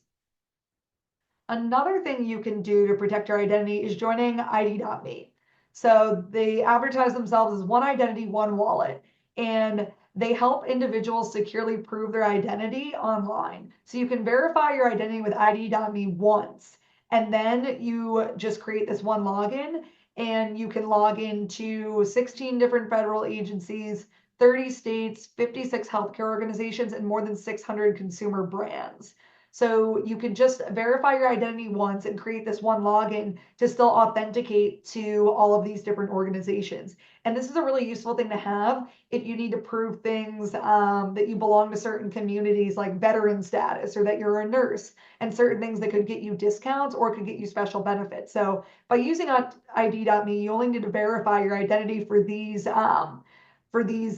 Another thing you can do to protect your identity is joining ID.me. So they advertise themselves as one identity, one wallet, and they help individuals securely prove their identity online. So you can verify your identity with ID.me once, and then you just create this one login, and you can log into 16 different federal agencies, 30 states, 56 healthcare organizations, and more than 600 consumer brands. So you can just verify your identity once and create this one login to still authenticate to all of these different organizations. And this is a really useful thing to have if you need to prove things that you belong to certain communities like veteran status or that you're a nurse and certain things that could get you discounts or could get you special benefits. So by using ID.me, you only need to verify your identity for these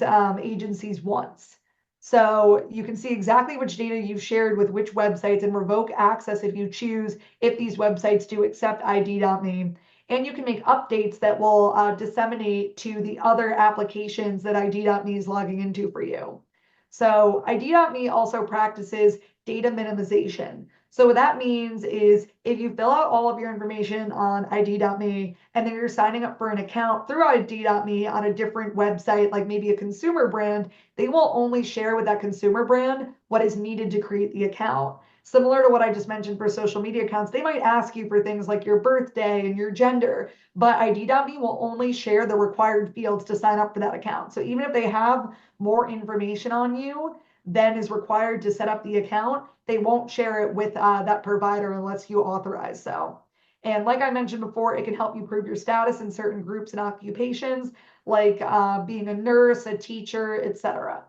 agencies once. So you can see exactly which data you've shared with which websites and revoke access if you choose, if these websites do accept ID.me. And you can make updates that will disseminate to the other applications that ID.me is logging into for you. So ID.me also practices data minimization. So what that means is if you fill out all of your information on ID.me and then you're signing up for an account through ID.me on a different website, like maybe a consumer brand, they will only share with that consumer brand what is needed to create the account. Similar to what I just mentioned for social media accounts, they might ask you for things like your birthday and your gender, but ID.me will only share the required fields to sign up for that account. So even if they have more information on you than is required to set up the account, they won't share it with that provider unless you authorize so. And like I mentioned before, it can help you prove your status in certain groups and occupations, like being a nurse, a teacher, etc.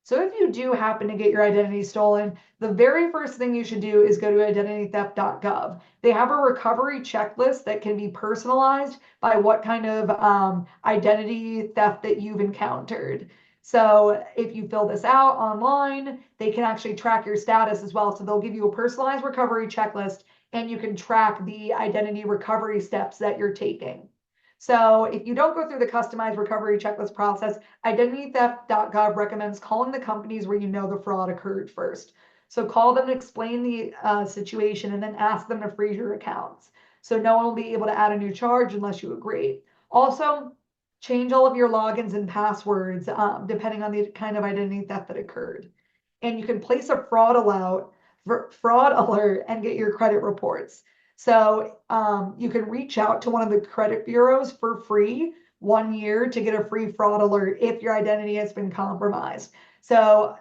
So if you do happen to get your identity stolen, the very first thing you should do is go to identitytheft.gov. They have a recovery checklist that can be personalized by what kind of identity theft that you've encountered. So if you fill this out online, they can actually track your status as well. So they'll give you a personalized recovery checklist and you can track the identity recovery steps that you're taking. So if you don't go through the customized recovery checklist process, identitytheft.gov recommends calling the companies where you know the fraud occurred first. So call them and explain the situation and then ask them to freeze your accounts. So no one will be able to add a new charge unless you agree. Also, change all of your logins and passwords depending on the kind of identity theft that occurred. And you can place a fraud alert and get your credit reports. So you can reach out to one of the credit bureaus for free 1 year to get a free fraud alert if your identity has been compromised. So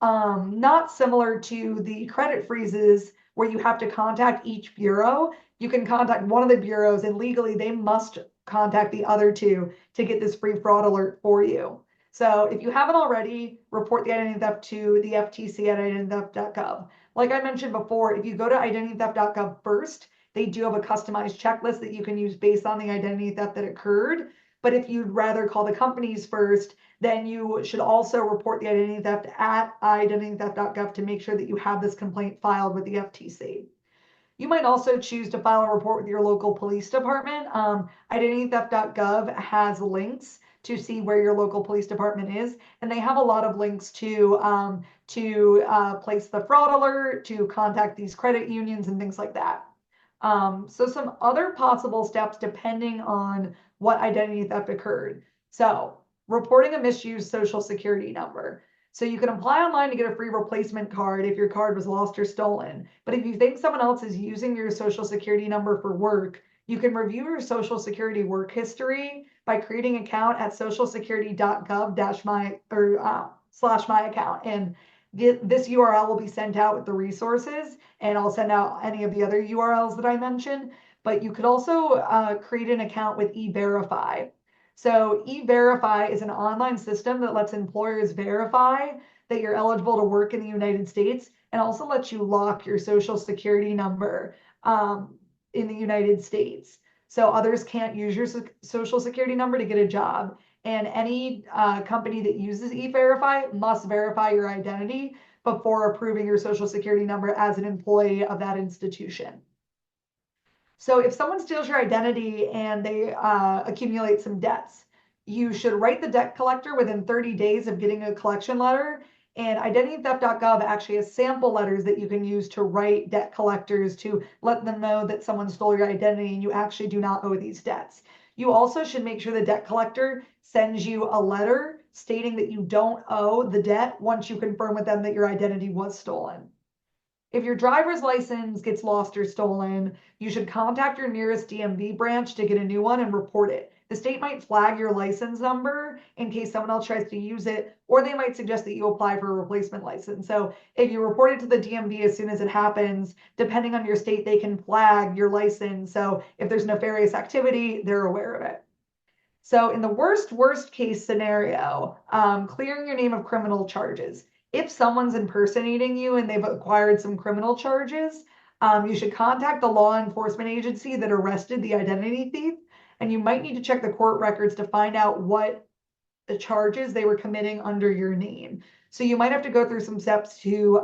not similar to the credit freezes where you have to contact each bureau. You can contact one of the bureaus and legally they must contact the other two to get this free fraud alert for you. So if you haven't already, report the identity theft to the FTC at identitytheft.gov. Like I mentioned before, if you go to identitytheft.gov first, they do have a customized checklist that you can use based on the identity theft that occurred. But if you'd rather call the companies first, then you should also report the identity theft at identitytheft.gov to make sure that you have this complaint filed with the FTC. You might also choose to file a report with your local police department. Identitytheft.gov has links to see where your local police department is, and they have a lot of links to place the fraud alert, to contact these credit unions, and things like that. So some other possible steps depending on what identity theft occurred. So reporting a misused social security number. So you can apply online to get a free replacement card if your card was lost or stolen. But if you think someone else is using your social security number for work, you can review your social security work history by creating an account at socialsecurity.gov-my or /my account. And this URL will be sent out with the resources, and I'll send out any of the other URLs that I mentioned. But you could also create an account with E-Verify. So E-Verify is an online system that lets employers verify that you're eligible to work in the United States, and also lets you lock your social security number in the United States. So others can't use your social security number to get a job. And any company that uses E-Verify must verify your identity before approving your social security number as an employee of that institution. So if someone steals your identity and they accumulate some debts, you should write the debt collector within 30 days of getting a collection letter. And identitytheft.gov actually has sample letters that you can use to write debt collectors to let them know that someone stole your identity and you actually do not owe these debts. You also should make sure the debt collector sends you a letter stating that you don't owe the debt once you confirm with them that your identity was stolen. If your driver's license gets lost or stolen, you should contact your nearest DMV branch to get a new one and report it. The state might flag your license number in case someone else tries to use it, or they might suggest that you apply for a replacement license. So if you report it to the DMV as soon as it happens, depending on your state, they can flag your license. So if there's nefarious activity, they're aware of it. So in the worst case scenario, clearing your name of criminal charges. If someone's impersonating you and they've acquired some criminal charges, you should contact the law enforcement agency that arrested the identity thief, and you might need to check the court records to find out what the charges they were committing under your name. So you might have to go through some steps to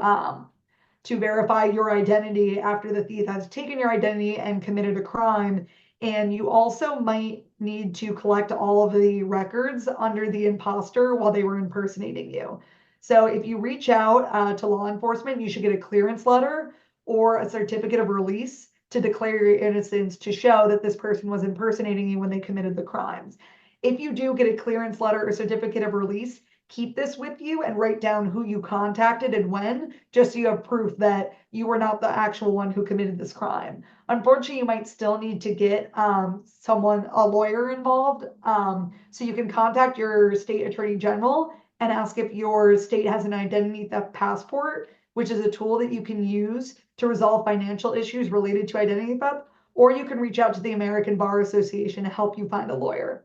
verify your identity after the thief has taken your identity and committed a crime. And you also might need to collect all of the records under the imposter while they were impersonating you. So if you reach out to law enforcement, you should get a clearance letter or a certificate of release to declare your innocence to show that this person was impersonating you when they committed the crimes. If you do get a clearance letter or certificate of release, keep this with you and write down who you contacted and when, just so you have proof that you were not the actual one who committed this crime. Unfortunately, you might still need to get a lawyer involved. So you can contact your state attorney general and ask if your state has an identity theft passport, which is a tool that you can use to resolve financial issues related to identity theft, or you can reach out to the American Bar Association to help you find a lawyer.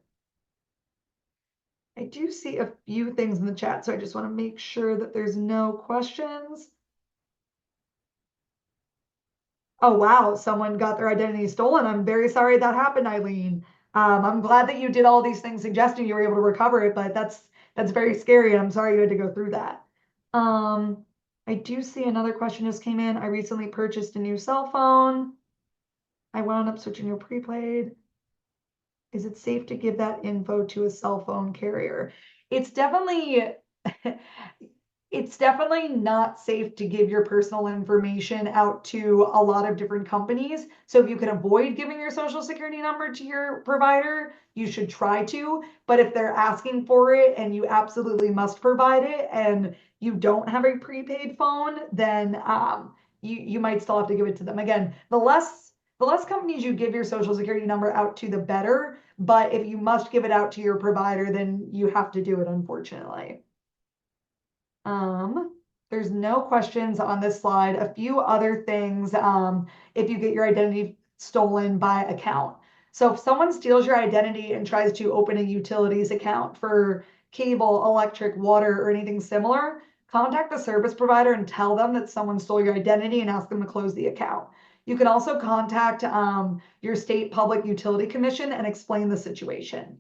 I do see a few things in the chat, so I just want to make sure that there's no questions. Oh, wow, someone got their identity stolen. I'm very sorry that happened, Eileen. I'm glad that you did all these things suggesting you were able to recover it, but that's very scary, and I'm sorry you had to go through that. I do see another question just came in. I recently purchased a new cell phone. I wound up switching to prepaid. Is it safe to give that info to a cell phone carrier? It's definitely it's definitely not safe to give your personal information out to a lot of different companies. So if you can avoid giving your social security number to your provider, you should try to. But if they're asking for it and you absolutely must provide it and you don't have a prepaid phone, then you might still have to give it to them. Again, the less companies you give your social security number out to, the better. But if you must give it out to your provider, then you have to do it, unfortunately. There's no questions on this slide. A few other things, if you get your identity stolen by account. So if someone steals your identity and tries to open a utilities account for cable, electric, water, or anything similar, contact the service provider and tell them that someone stole your identity and ask them to close the account. You can also contact your state public utility commission and explain the situation.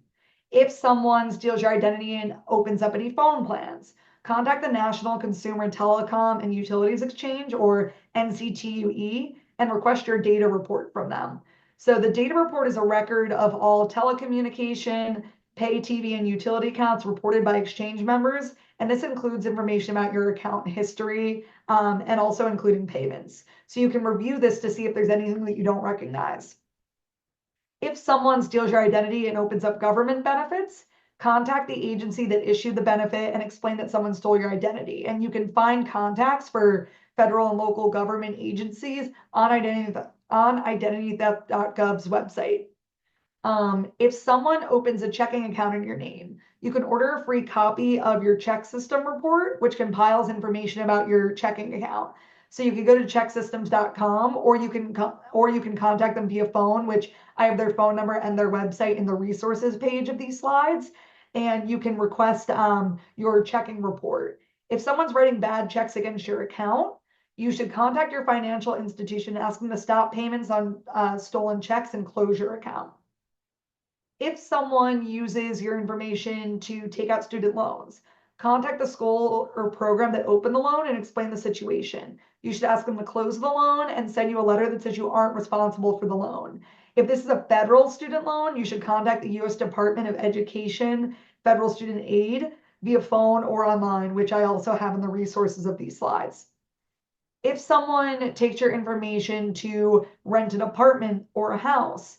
If someone steals your identity and opens up any phone plans, contact the National Consumer Telecom and Utilities Exchange, or NCTUE, and request your data report from them. So the data report is a record of all telecommunication, pay TV, and utility accounts reported by exchange members. And this includes information about your account history and also including payments. So you can review this to see if there's anything that you don't recognize. If someone steals your identity and opens up government benefits, contact the agency that issued the benefit and explain that someone stole your identity. And you can find contacts for federal and local government agencies on identitytheft.gov's website. If someone opens a checking account in your name, you can order a free copy of your check system report, which compiles information about your checking account. So you can go to checksystems.com, or you can contact them via phone, which I have their phone number and their website in the resources page of these slides, and you can request your checking report. If someone's writing bad checks against your account, you should contact your financial institution, ask them to stop payments on stolen checks and close your account. If someone uses your information to take out student loans, contact the school or program that opened the loan and explain the situation. You should ask them to close the loan and send you a letter that says you aren't responsible for the loan. If this is a federal student loan, you should contact the U.S. Department of Education Federal Student Aid via phone or online, which I also have in the resources of these slides. If someone takes your information to rent an apartment or a house,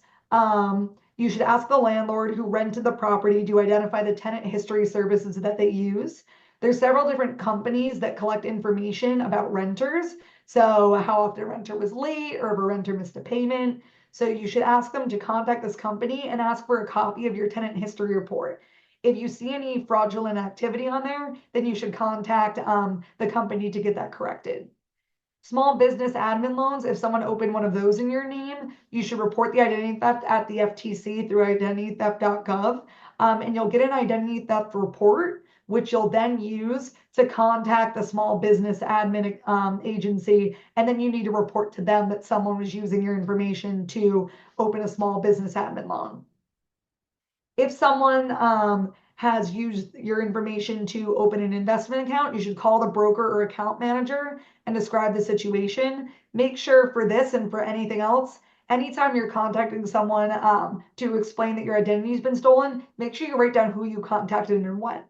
you should ask the landlord who rented the property to identify the tenant history services that they use. There's several different companies that collect information about renters. So how often a renter was late or if a renter missed a payment. So you should ask them to contact this company and ask for a copy of your tenant history report. If you see any fraudulent activity on there, then you should contact the company to get that corrected. Small business admin loans, if someone opened one of those in your name, you should report the identity theft at the FTC through identitytheft.gov, and you'll get an identity theft report, which you'll then use to contact the small business admin agency, and then you need to report to them that someone was using your information to open a small business admin loan. If someone has used your information to open an investment account, you should call the broker or account manager and describe the situation. Make sure for this and for anything else, anytime you're contacting someone to explain that your identity has been stolen, make sure you write down who you contacted and when.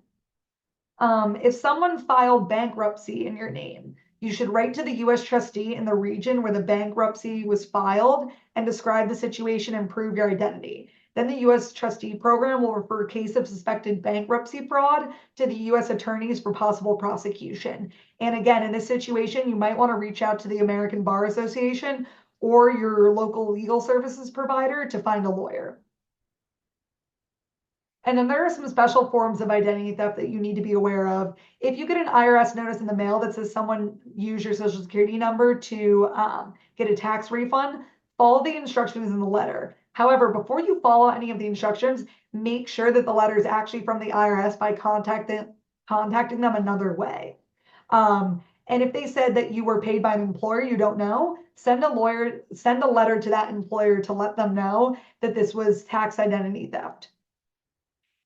If someone filed bankruptcy in your name, you should write to the U.S. trustee in the region where the bankruptcy was filed and describe the situation and prove your identity. Then the U.S. trustee program will refer a case of suspected bankruptcy fraud to the U.S. attorneys for possible prosecution. And again, in this situation, you might want to reach out to the American Bar Association or your local legal services provider to find a lawyer. And then there are some special forms of identity theft that you need to be aware of. If you get an IRS notice in the mail that says someone used your social security number to get a tax refund, follow the instructions in the letter. However, before you follow any of the instructions, make sure that the letter is actually from the IRS by contacting them another way. And if they said that you were paid by an employer you don't know, send a letter to that employer to let them know that this was tax identity theft.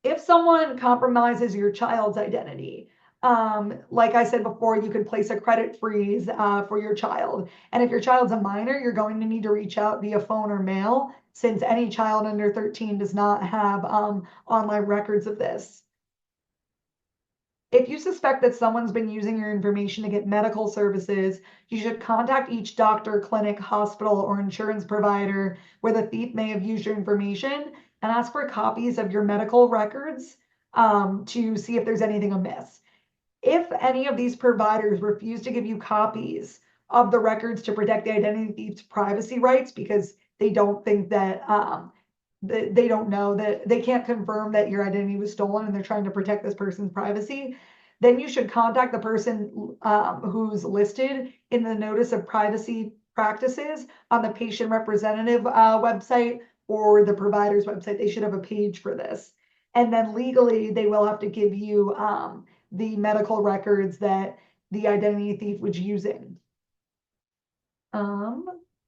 If someone compromises your child's identity, like I said before, you could place a credit freeze for your child. And if your child's a minor, you're going to need to reach out via phone or mail, since any child under 13 does not have online records of this. If you suspect that someone's been using your information to get medical services, you should contact each doctor, clinic, hospital, or insurance provider where the thief may have used your information and ask for copies of your medical records to see if there's anything amiss. If any of these providers refuse to give you copies of the records to protect the identity thief's privacy rights because they don't think that they don't know that they can't confirm that your identity was stolen and they're trying to protect this person's privacy, then you should contact the person who's listed in the notice of privacy practices on the patient representative website or the provider's website. They should have a page for this. And then legally, they will have to give you the medical records that the identity thief was using.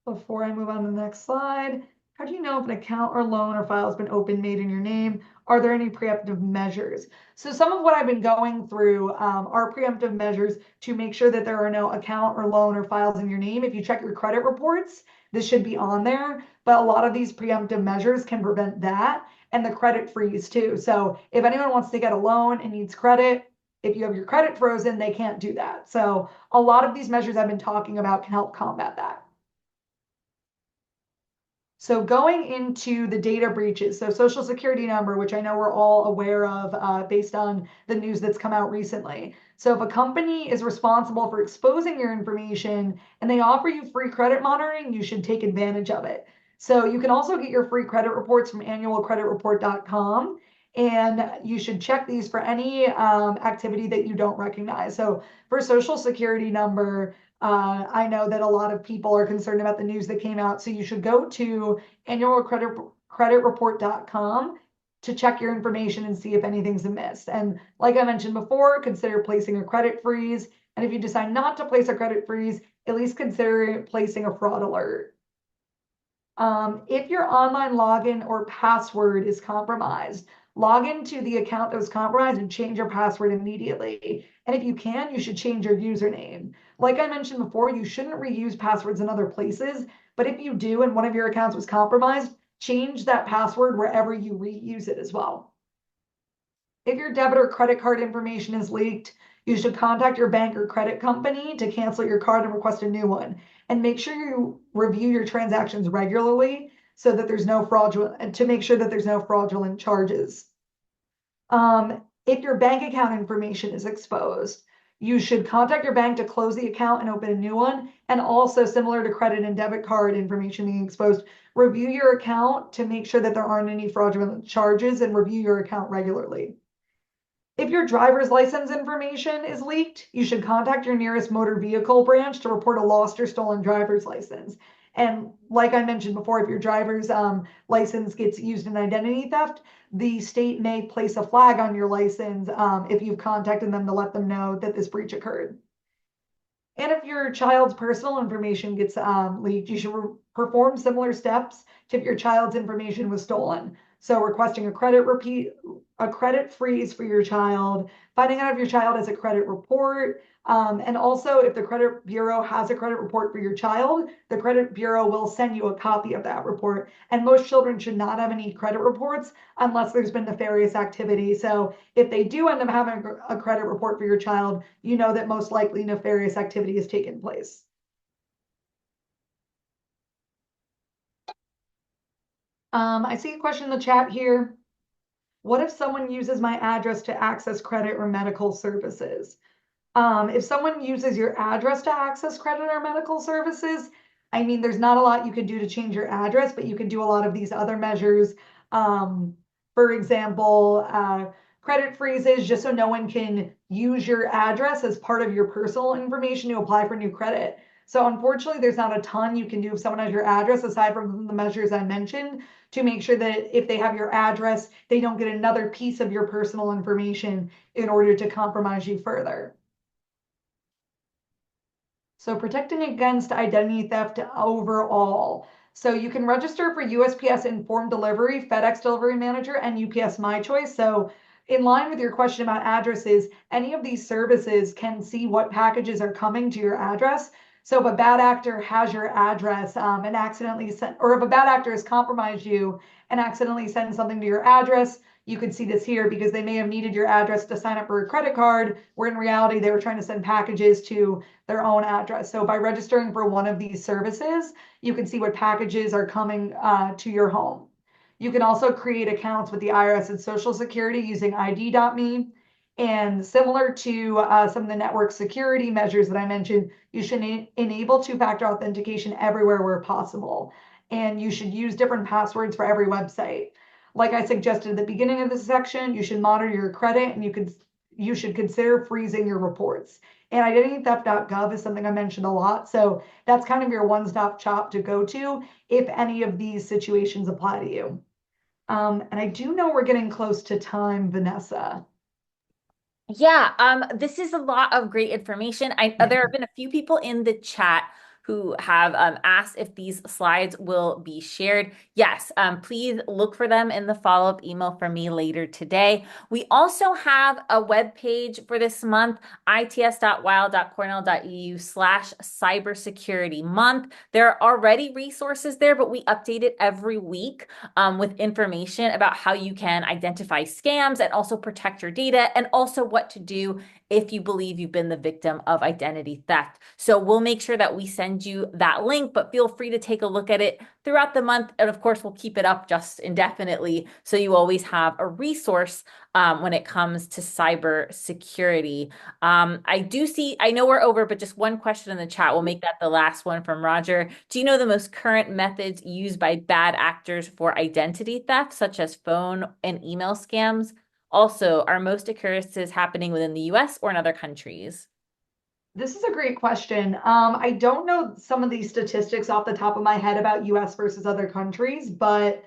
Before I move on to the next slide, how do you know if an account or loan or file has been opened, made in your name? Are there any preemptive measures? So some of what I've been going through are preemptive measures to make sure that there are no account or loan or files in your name. If you check your credit reports, this should be on there, but a lot of these preemptive measures can prevent that and the credit freeze too. So if anyone wants to get a loan and needs credit, if you have your credit frozen, they can't do that. So a lot of these measures I've been talking about can help combat that. So going into the data breaches, so social security number, which I know we're all aware of based on the news that's come out recently. So if a company is responsible for exposing your information and they offer you free credit monitoring, you should take advantage of it. So you can also get your free credit reports from annualcreditreport.com. And you should check these for any activity that you don't recognize. So for social security number, I know that a lot of people are concerned about the news that came out. So you should go to annualcreditreport.com to check your information and see if anything's amiss. And like I mentioned before, consider placing a credit freeze. And if you decide not to place a credit freeze, at least consider placing a fraud alert. If your online login or password is compromised, log into the account that was compromised and change your password immediately. And if you can, you should change your username. Like I mentioned before, you shouldn't reuse passwords in other places, but if you do and one of your accounts was compromised, change that password wherever you reuse it as well. If your debit or credit card information is leaked, you should contact your bank or credit company to cancel your card and request a new one. And make sure you review your transactions regularly so that there's no fraudulent, to make sure that there's no fraudulent charges. If your bank account information is exposed, you should contact your bank to close the account and open a new one. And also, similar to credit and debit card information being exposed, review your account to make sure that there aren't any fraudulent charges and review your account regularly. If your driver's license information is leaked, you should contact your nearest motor vehicle branch to report a lost or stolen driver's license. And like I mentioned before, if your driver's license gets used in identity theft, the state may place a flag on your license if you've contacted them to let them know that this breach occurred. And if your child's personal information gets leaked, you should perform similar steps to if your child's information was stolen. So requesting a credit freeze for your child, finding out if your child has a credit report, and also if the credit bureau has a credit report for your child, the credit bureau will send you a copy of that report. And most children should not have any credit reports unless there's been nefarious activity. So if they do end up having a credit report for your child, you know that most likely nefarious activity has taken place. I see a question in the chat here. What if someone uses my address to access credit or medical services? If someone uses your address to access credit or medical services, I mean, there's not a lot you can do to change your address, but you can do a lot of these other measures. For example, credit freezes, just so no one can use your address as part of your personal information to apply for new credit. So unfortunately, there's not a ton you can do if someone has your address aside from the measures I mentioned to make sure that if they have your address, they don't get another piece of your personal information in order to compromise you further. So protecting against identity theft overall. So you can register for USPS Informed Delivery, FedEx Delivery Manager, and UPS My Choice. So in line with your question about addresses, any of these services can see what packages are coming to your address. So if a bad actor has your address and accidentally sent, or if a bad actor has compromised you and accidentally sends something to your address, you could see this here because they may have needed your address to sign up for a credit card, where in reality they were trying to send packages to their own address. So by registering for one of these services, you can see what packages are coming to your home. You can also create accounts with the IRS and Social Security using ID.me. And similar to some of the network security measures that I mentioned, you should enable two-factor authentication everywhere where possible. And you should use different passwords for every website. Like I suggested at the beginning of this section, you should monitor your credit and you should consider freezing your reports. And identitytheft.gov is something I mentioned a lot. So that's kind of your one-stop shop to go to if any of these situations apply to you. And I do know we're getting close to time, Vanessa. Yeah, this is a lot of great information. There have been a few people in the chat who have asked if these slides will be shared. Yes, please look for them in the follow-up email from me later today. We also have a web page for this month, its.weill.cornell.edu/cybersecurity month. There are already resources there, but we update it every week with information about how you can identify scams and also protect your data and also what to do if you believe you've been the victim of identity theft. So we'll make sure that we send send you that link, but feel free to take a look at it throughout the month. And of course, we'll keep it up just indefinitely. So you always have a resource when it comes to cyber security. I know we're over, but just one question in the chat. We'll make that the last one from Roger. Do you know the most current methods used by bad actors for identity theft, such as phone and email scams? Also, are most occurrences happening within the US or in other countries? This is a great question. I don't know some of these statistics off the top of my head about US versus other countries, but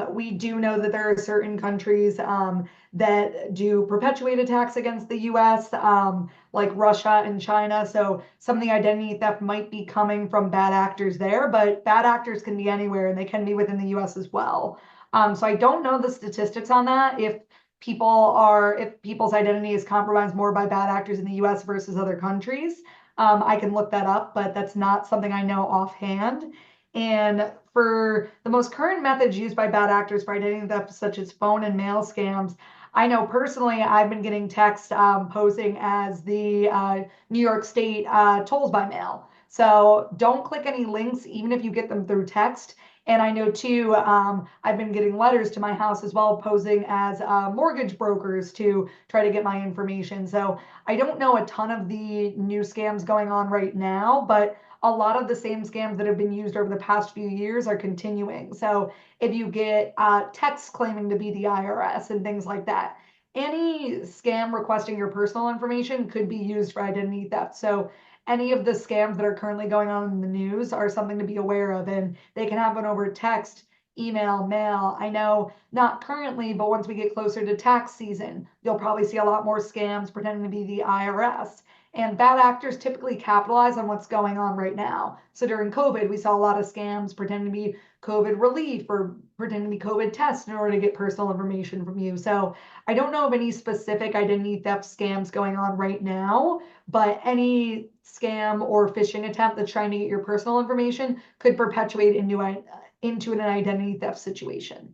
we do know that there are certain countries that do perpetuate attacks against the US, like Russia and China. So some of the identity theft might be coming from bad actors there, but bad actors can be anywhere and they can be within the US as well. So I don't know the statistics on that. If people's identity is compromised more by bad actors in the US versus other countries. I can look that up, but that's not something I know offhand. And for the most current methods used by bad actors for identity theft, such as phone and mail scams, I know personally I've been getting texts posing as the New York State tolls by mail. So don't click any links, even if you get them through text. And I know too, I've been getting letters to my house as well, posing as mortgage brokers to try to get my information. So I don't know a ton of the new scams going on right now, but a lot of the same scams that have been used over the past few years are continuing. So if you get texts claiming to be the IRS and things like that, any scam requesting your personal information could be used for identity theft. So any of the scams that are currently going on in the news are something to be aware of, and they can happen over text, email, mail. I know not currently, but once we get closer to tax season, you'll probably see a lot more scams pretending to be the IRS. And bad actors typically capitalize on what's going on right now. So during COVID, we saw a lot of scams pretending to be COVID relief or pretending to be COVID tests in order to get personal information from you. So I don't know of any specific identity theft scams going on right now, but any scam or phishing attempt that's trying to get your personal information could perpetuate into an identity theft situation.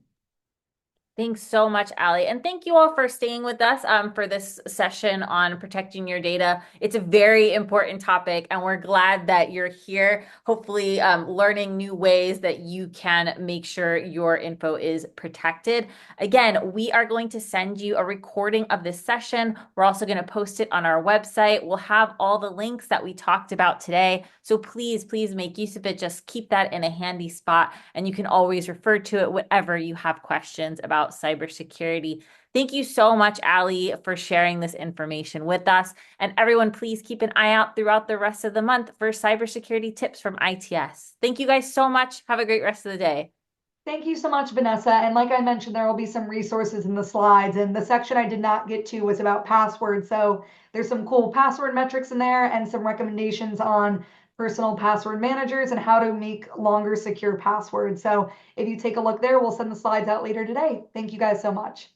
Thanks so much, Allie. And thank you all for staying with us for this session on protecting your data. It's a very important topic, and we're glad that you're here, hopefully learning new ways that you can make sure your info is protected. Again, we are going to send you a recording of this session. We're also going to post it on our website. We'll have all the links that we talked about today. So please make use of it. Just keep that in a handy spot, and you can always refer to it whenever you have questions about cybersecurity. Thank you so much, Allie, for sharing this information with us. And everyone, please keep an eye out throughout the rest of the month for cybersecurity tips from ITS. Thank you guys so much. Have a great rest of the day. Thank you so much, Vanessa. And like I mentioned, there will be some resources in the slides. And the section I did not get to was about passwords. So there's some cool password metrics in there and some recommendations on personal password managers and how to make longer secure passwords. So if you take a look there, we'll send the slides out later today. Thank you guys so much.